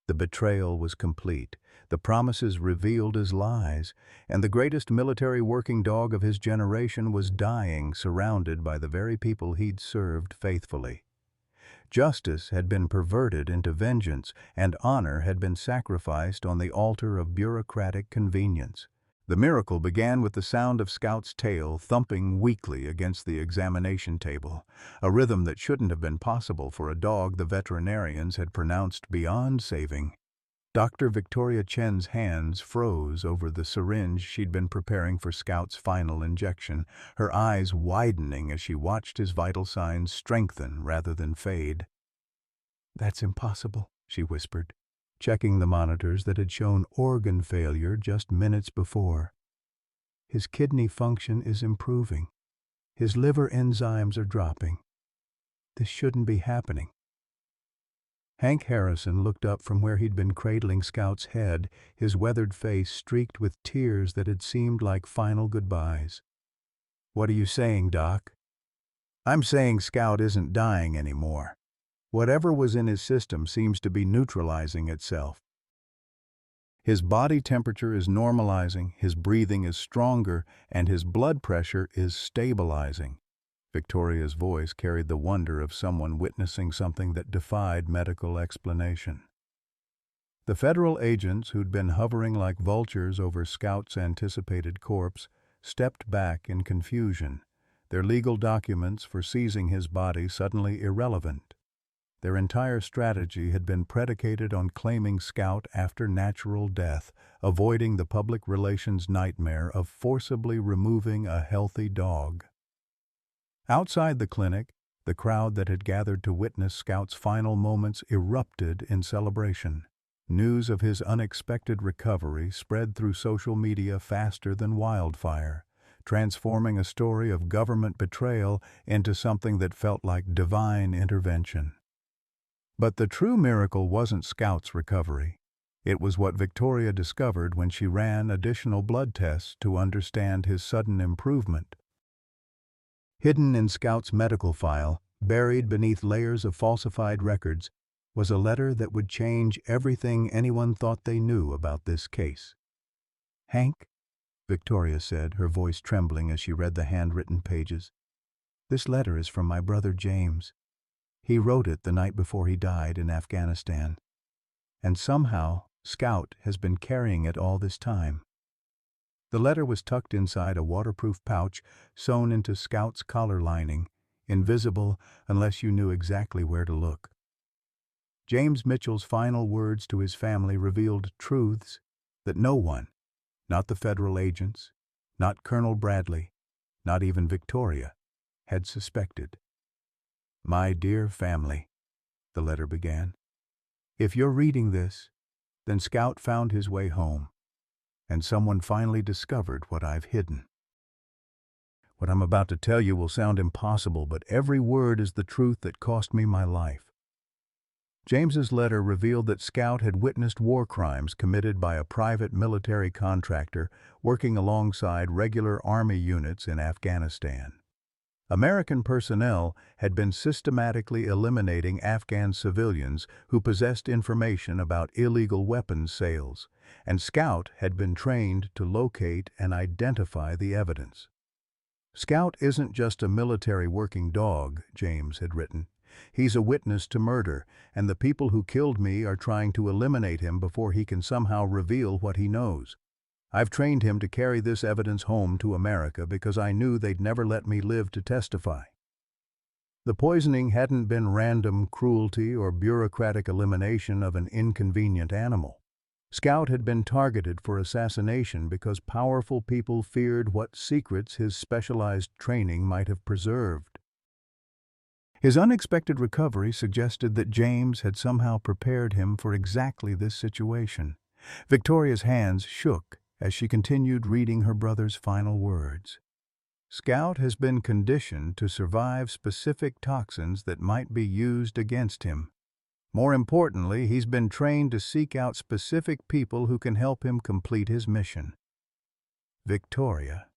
The betrayal was complete, the promises revealed as lies, and the greatest military working dog of his generation was dying surrounded by the very people he'd served faithfully. Justice had been perverted into vengeance, and honor had been sacrificed on the altar of bureaucratic convenience. The miracle began with the sound of Scout's tail thumping weakly against the examination table, a rhythm that shouldn't have been possible for a dog the veterinarians had pronounced beyond saving. Dr. Victoria Chen's hands froze over the syringe she'd been preparing for Scout's final injection, her eyes widening as she watched his vital signs strengthen rather than fade. "That's impossible," she whispered, checking the monitors that had shown organ failure just minutes before. "His kidney function is improving. His liver enzymes are dropping. This shouldn't be happening." Hank Harrison looked up from where he'd been cradling Scout's head, his weathered face streaked with tears that had seemed like final goodbyes. "What are you saying, Doc?" "I'm saying Scout isn't dying anymore. Whatever was in his system seems to be neutralizing itself. His body temperature is normalizing, his breathing is stronger, and his blood pressure is stabilizing." Victoria's voice carried the wonder of someone witnessing something that defied medical explanation. The federal agents who'd been hovering like vultures over Scout's anticipated corpse stepped back in confusion, their legal documents for seizing his body suddenly irrelevant. Their entire strategy had been predicated on claiming Scout after natural death, avoiding the public relations nightmare of forcibly removing a healthy dog. Outside the clinic, the crowd that had gathered to witness Scout's final moments erupted in celebration. News of his unexpected recovery spread through social media faster than wildfire, transforming a story of government betrayal into something that felt like divine intervention. But the true miracle wasn't Scout's recovery. It was what Victoria discovered when she ran additional blood tests to understand his sudden improvement. Hidden in Scout's medical file, buried beneath layers of falsified records, was a letter that would change everything anyone thought they knew about this case. "Hank," Victoria said, her voice trembling as she read the handwritten pages, "this letter is from my brother James. He wrote it the night before he died in Afghanistan. And somehow, Scout has been carrying it all this time." The letter was tucked inside a waterproof pouch sewn into Scout's collar lining, invisible unless you knew exactly where to look. James Mitchell's final words to his family revealed truths that no one, not the federal agents, not Colonel Bradley, not even Victoria, had suspected. "My dear family," the letter began, "if you're reading this, then Scout found his way home, and someone finally discovered what I've hidden. What I'm about to tell you will sound impossible, but every word is the truth that cost me my life." James's letter revealed that Scout had witnessed war crimes committed by a private military contractor working alongside regular Army units in Afghanistan. American personnel had been systematically eliminating Afghan civilians who possessed information about illegal weapons sales, and Scout had been trained to locate and identify the evidence. "Scout isn't just a military working dog," James had written. He's a witness to murder, and the people who killed me are trying to eliminate him before he can somehow reveal what he knows. I've trained him to carry this evidence home to America because I knew they'd never let me live to testify." The poisoning hadn't been random cruelty or bureaucratic elimination of an inconvenient animal. Scout had been targeted for assassination because powerful people feared what secrets his specialized training might have preserved. His unexpected recovery suggested that James had somehow prepared him for exactly this situation. Victoria's hands shook as she continued reading her brother's final words. "Scout has been conditioned to survive specific toxins that might be used against him. More importantly, he's been trained to seek out specific people who can help him complete his mission." Victoria.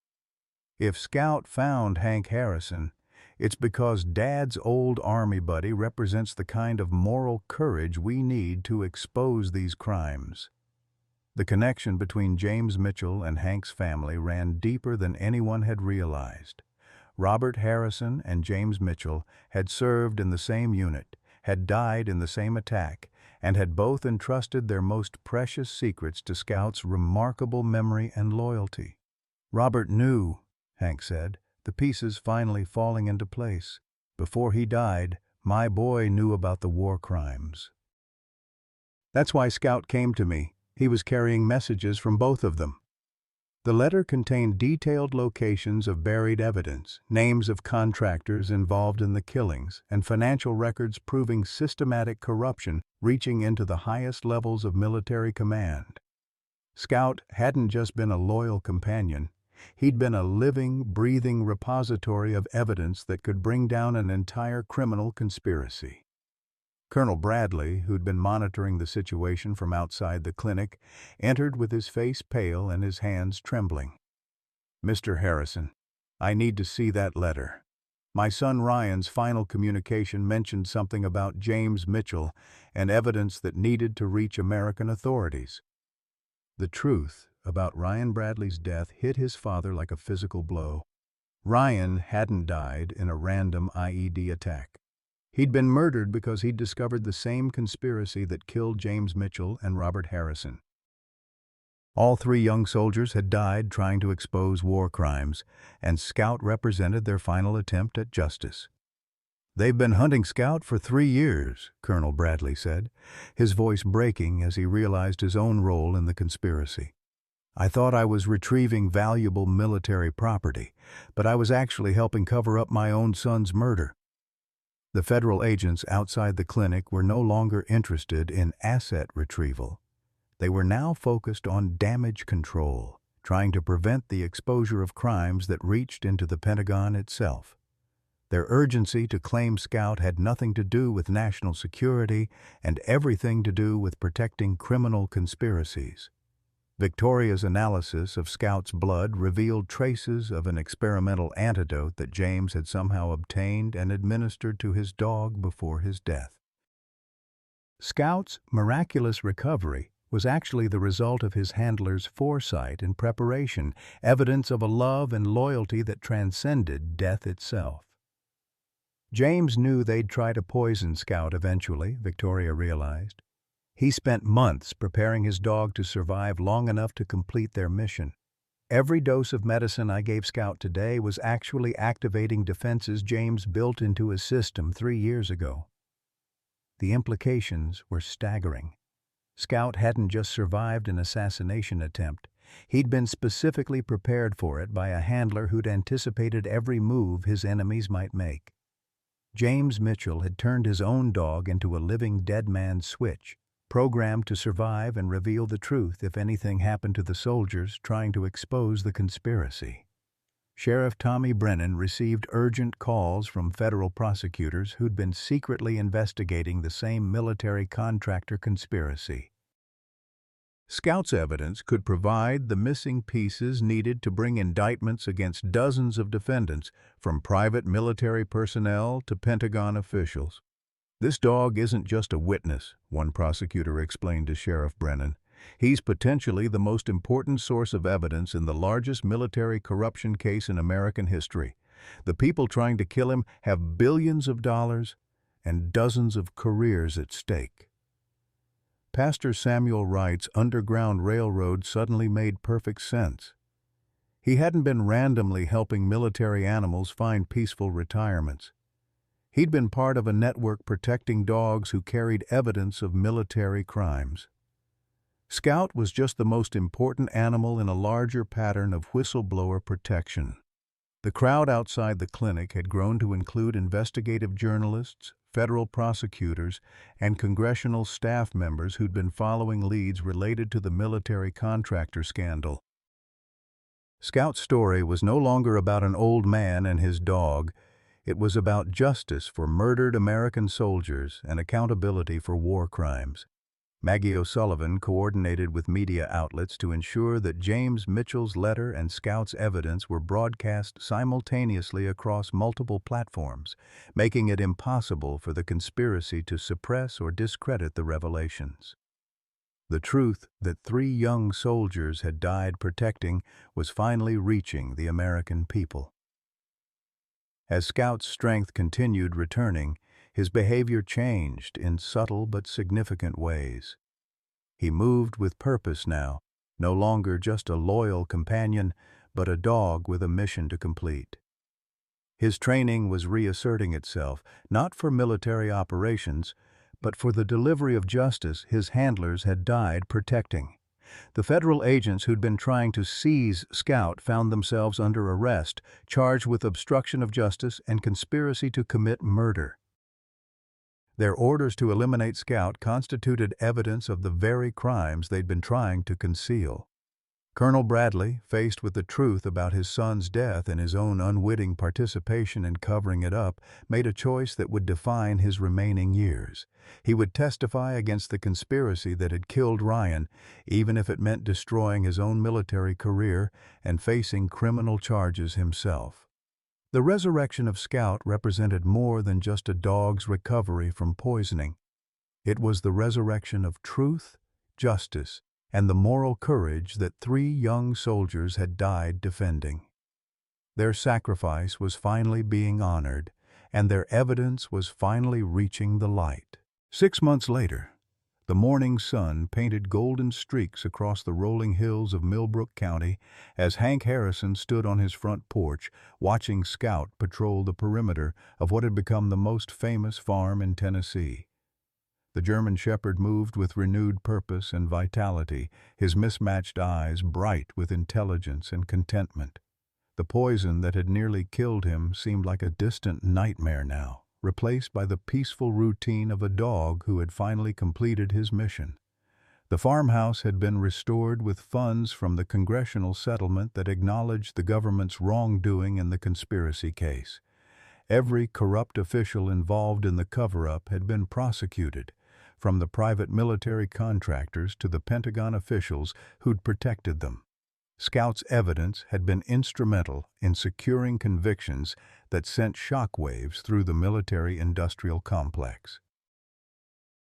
If Scout found Hank Harrison, it's because Dad's old Army buddy represents the kind of moral courage we need to expose these crimes. The connection between James Mitchell and Hank's family ran deeper than anyone had realized. Robert Harrison and James Mitchell had served in the same unit, had died in the same attack, and had both entrusted their most precious secrets to Scout's remarkable memory and loyalty. "Robert knew," Hank said, the pieces finally falling into place. "Before he died, my boy knew about the war crimes. That's why Scout came to me. He was carrying messages from both of them." The letter contained detailed locations of buried evidence, names of contractors involved in the killings, and financial records proving systematic corruption reaching into the highest levels of military command. Scout hadn't just been a loyal companion. He'd been a living, breathing repository of evidence that could bring down an entire criminal conspiracy. Colonel Bradley, who'd been monitoring the situation from outside the clinic, entered with his face pale and his hands trembling. "Mr. Harrison, I need to see that letter. My son Ryan's final communication mentioned something about James Mitchell and evidence that needed to reach American authorities." The truth about Ryan Bradley's death hit his father like a physical blow. Ryan hadn't died in a random IED attack. He'd been murdered because he'd discovered the same conspiracy that killed James Mitchell and Robert Harrison. All three young soldiers had died trying to expose war crimes, and Scout represented their final attempt at justice. "They've been hunting Scout for 3 years, Colonel Bradley said, his voice breaking as he realized his own role in the conspiracy. "I thought I was retrieving valuable military property, but I was actually helping cover up my own son's murder." The federal agents outside the clinic were no longer interested in asset retrieval. They were now focused on damage control, trying to prevent the exposure of crimes that reached into the Pentagon itself. Their urgency to claim Scout had nothing to do with national security and everything to do with protecting criminal conspiracies. Victoria's analysis of Scout's blood revealed traces of an experimental antidote that James had somehow obtained and administered to his dog before his death. Scout's miraculous recovery was actually the result of his handler's foresight and preparation, evidence of a love and loyalty that transcended death itself. James knew they'd try to poison Scout eventually, Victoria realized. He spent months preparing his dog to survive long enough to complete their mission. "Every dose of medicine I gave Scout today was actually activating defenses James built into his system 3 years ago." The implications were staggering. Scout hadn't just survived an assassination attempt. He'd been specifically prepared for it by a handler who'd anticipated every move his enemies might make. James Mitchell had turned his own dog into a living dead man's switch, programmed to survive and reveal the truth if anything happened to the soldiers trying to expose the conspiracy. Sheriff Tommy Brennan received urgent calls from federal prosecutors who'd been secretly investigating the same military contractor conspiracy. Scout's evidence could provide the missing pieces needed to bring indictments against dozens of defendants, from private military personnel to Pentagon officials. "This dog isn't just a witness," one prosecutor explained to Sheriff Brennan. "He's potentially the most important source of evidence in the largest military corruption case in American history. The people trying to kill him have billions of dollars, and dozens of careers at stake. Pastor Samuel Wright's Underground Railroad suddenly made perfect sense. He hadn't been randomly helping military animals find peaceful retirements. He'd been part of a network protecting dogs who carried evidence of military crimes. Scout was just the most important animal in a larger pattern of whistleblower protection. The crowd outside the clinic had grown to include investigative journalists, federal prosecutors, and congressional staff members who'd been following leads related to the military contractor scandal. Scout's story was no longer about an old man and his dog. It was about justice for murdered American soldiers and accountability for war crimes. Maggie O'Sullivan coordinated with media outlets to ensure that James Mitchell's letter and Scout's evidence were broadcast simultaneously across multiple platforms, making it impossible for the conspiracy to suppress or discredit the revelations. The truth that 3 young soldiers had died protecting was finally reaching the American people. As Scout's strength continued returning, his behavior changed in subtle but significant ways. He moved with purpose now, no longer just a loyal companion, but a dog with a mission to complete. His training was reasserting itself, not for military operations, but for the delivery of justice his handlers had died protecting. The federal agents who'd been trying to seize Scout found themselves under arrest, charged with obstruction of justice and conspiracy to commit murder. Their orders to eliminate Scout constituted evidence of the very crimes they'd been trying to conceal. Colonel Bradley, faced with the truth about his son's death and his own unwitting participation in covering it up, made a choice that would define his remaining years. He would testify against the conspiracy that had killed Ryan, even if it meant destroying his own military career and facing criminal charges himself. The resurrection of Scout represented more than just a dog's recovery from poisoning. It was the resurrection of truth, justice, and the moral courage that 3 young soldiers had died defending. Their sacrifice was finally being honored, and their evidence was finally reaching the light. 6 months later, the morning sun painted golden streaks across the rolling hills of Millbrook County as Hank Harrison stood on his front porch watching Scout patrol the perimeter of what had become the most famous farm in Tennessee. The German Shepherd moved with renewed purpose and vitality, his mismatched eyes bright with intelligence and contentment. The poison that had nearly killed him seemed like a distant nightmare now, replaced by the peaceful routine of a dog who had finally completed his mission. The farmhouse had been restored with funds from the congressional settlement that acknowledged the government's wrongdoing in the conspiracy case. Every corrupt official involved in the cover-up had been prosecuted, from the private military contractors to the Pentagon officials who'd protected them. Scout's evidence had been instrumental in securing convictions that sent shockwaves through the military-industrial complex.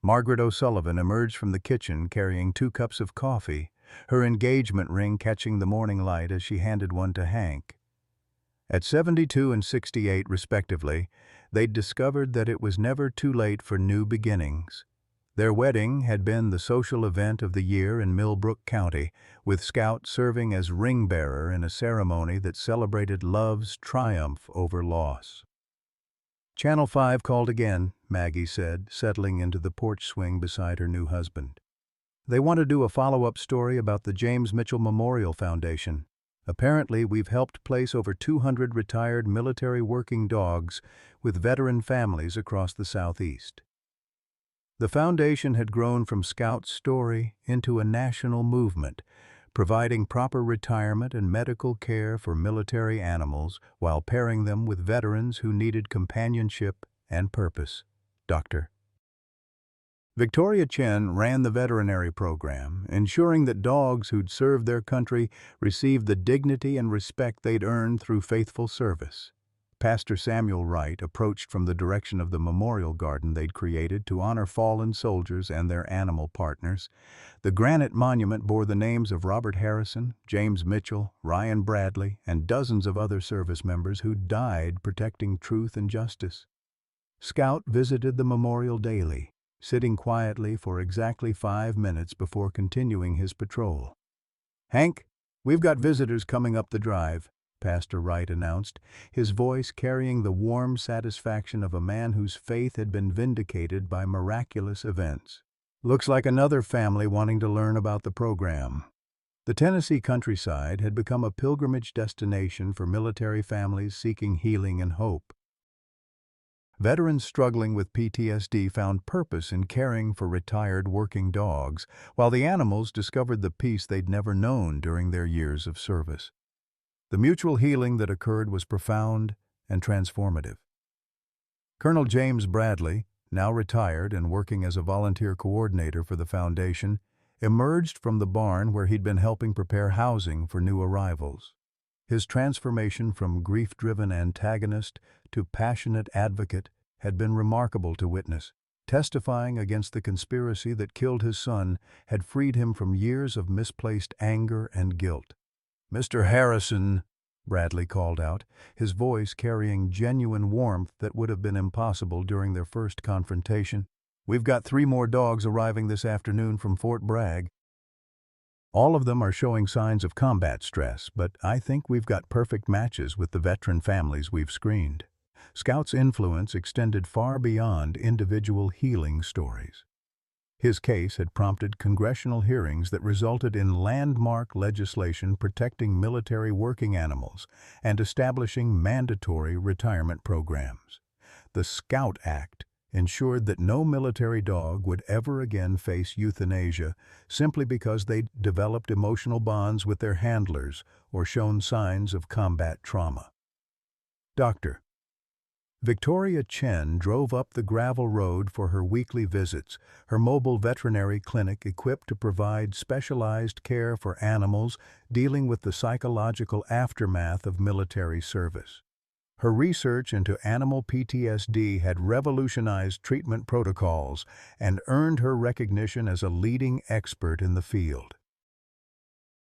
Margaret O'Sullivan emerged from the kitchen carrying 2 cups of coffee, her engagement ring catching the morning light as she handed one to Hank. At 72 and 68, respectively, they'd discovered that it was never too late for new beginnings. Their wedding had been the social event of the year in Millbrook County, with Scout serving as ring-bearer in a ceremony that celebrated love's triumph over loss. "Channel 5 called again," Maggie said, settling into the porch swing beside her new husband. "They want to do a follow-up story about the James Mitchell Memorial Foundation. Apparently, we've helped place over 200 retired military working dogs with veteran families across the Southeast." The foundation had grown from Scout's story into a national movement, providing proper retirement and medical care for military animals while pairing them with veterans who needed companionship and purpose. Dr. Victoria Chen ran the veterinary program, ensuring that dogs who'd served their country received the dignity and respect they'd earned through faithful service. Pastor Samuel Wright approached from the direction of the memorial garden they'd created to honor fallen soldiers and their animal partners. The granite monument bore the names of Robert Harrison, James Mitchell, Ryan Bradley, and dozens of other service members who died protecting truth and justice. Scout visited the memorial daily, sitting quietly for exactly 5 minutes before continuing his patrol. "Hank, we've got visitors coming up the drive," Pastor Wright announced, his voice carrying the warm satisfaction of a man whose faith had been vindicated by miraculous events. "Looks like another family wanting to learn about the program." The Tennessee countryside had become a pilgrimage destination for military families seeking healing and hope. Veterans struggling with PTSD found purpose in caring for retired working dogs, while the animals discovered the peace they'd never known during their years of service. The mutual healing that occurred was profound and transformative. Colonel James Bradley, now retired and working as a volunteer coordinator for the foundation, emerged from the barn where he'd been helping prepare housing for new arrivals. His transformation from grief-driven antagonist to passionate advocate had been remarkable to witness. Testifying against the conspiracy that killed his son had freed him from years of misplaced anger and guilt. "Mr. Harrison," Bradley called out, his voice carrying genuine warmth that would have been impossible during their first confrontation, "we've got 3 more dogs arriving this afternoon from Fort Bragg. All of them are showing signs of combat stress, but I think we've got perfect matches with the veteran families we've screened." Scout's influence extended far beyond individual healing stories. His case had prompted congressional hearings that resulted in landmark legislation protecting military working animals and establishing mandatory retirement programs. The Scout Act ensured that no military dog would ever again face euthanasia simply because they'd developed emotional bonds with their handlers or shown signs of combat trauma. Dr. Victoria Chen drove up the gravel road for her weekly visits, her mobile veterinary clinic equipped to provide specialized care for animals dealing with the psychological aftermath of military service. Her research into animal PTSD had revolutionized treatment protocols and earned her recognition as a leading expert in the field.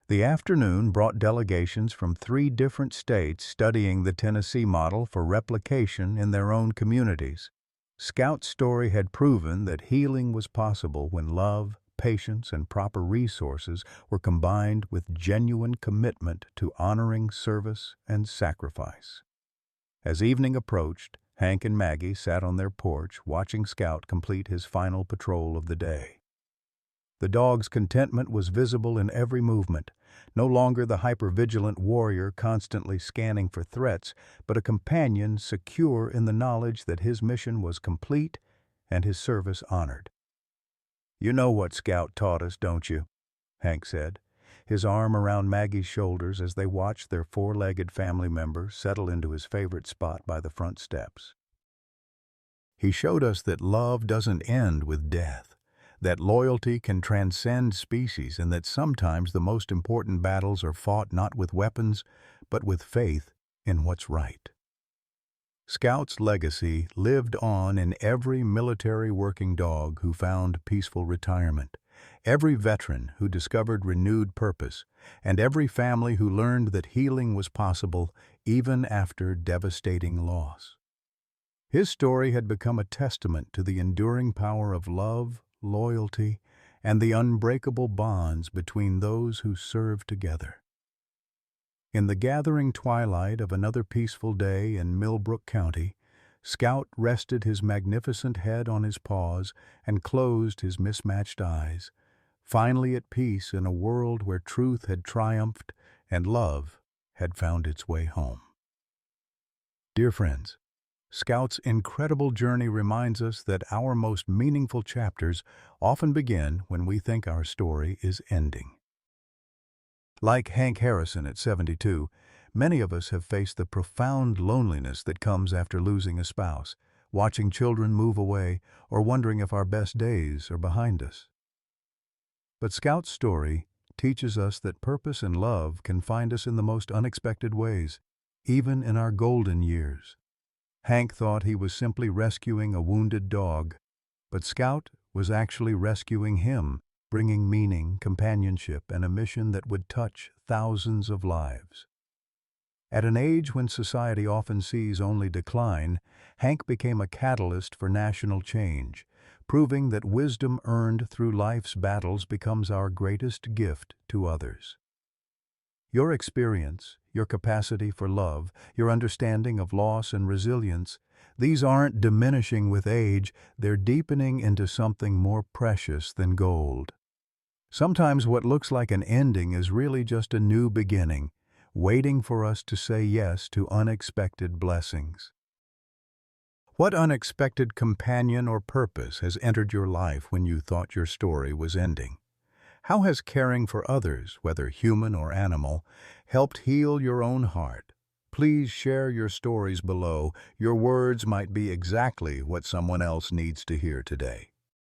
The afternoon brought delegations from 3 different states studying the Tennessee model for replication in their own communities. Scout's story had proven that healing was possible when love, patience, and proper resources were combined with genuine commitment to honoring service and sacrifice. As evening approached, Hank and Maggie sat on their porch watching Scout complete his final patrol of the day. The dog's contentment was visible in every movement, no longer the hypervigilant warrior constantly scanning for threats, but a companion secure in the knowledge that his mission was complete and his service honored. "You know what Scout taught us, don't you?" Hank said, his arm around Maggie's shoulders as they watched their 4-legged family member settle into his favorite spot by the front steps. "He showed us that love doesn't end with death, that loyalty can transcend species, and that sometimes the most important battles are fought not with weapons, but with faith in what's right." Scout's legacy lived on in every military working dog who found peaceful retirement, every veteran who discovered renewed purpose, and every family who learned that healing was possible even after devastating loss. His story had become a testament to the enduring power of love, loyalty, and the unbreakable bonds between those who serve together. In the gathering twilight of another peaceful day in Millbrook County, Scout rested his magnificent head on his paws and closed his mismatched eyes, finally at peace in a world where truth had triumphed and love had found its way home. Dear friends, Scout's incredible journey reminds us that our most meaningful chapters often begin when we think our story is ending. Like Hank Harrison at 72, many of us have faced the profound loneliness that comes after losing a spouse, watching children move away, or wondering if our best days are behind us. But Scout's story teaches us that purpose and love can find us in the most unexpected ways, even in our golden years. Hank thought he was simply rescuing a wounded dog, but Scout was actually rescuing him, bringing meaning, companionship, and a mission that would touch thousands of lives. At an age when society often sees only decline, Hank became a catalyst for national change, proving that wisdom earned through life's battles becomes our greatest gift to others. Your experience, your capacity for love, your understanding of loss and resilience, these aren't diminishing with age, they're deepening into something more precious than gold. Sometimes what looks like an ending is really just a new beginning, waiting for us to say yes to unexpected blessings. What unexpected companion or purpose has entered your life when you thought your story was ending? How has caring for others, whether human or animal, helped heal your own heart? Please share your stories below. Your words might be exactly what someone else needs to hear today.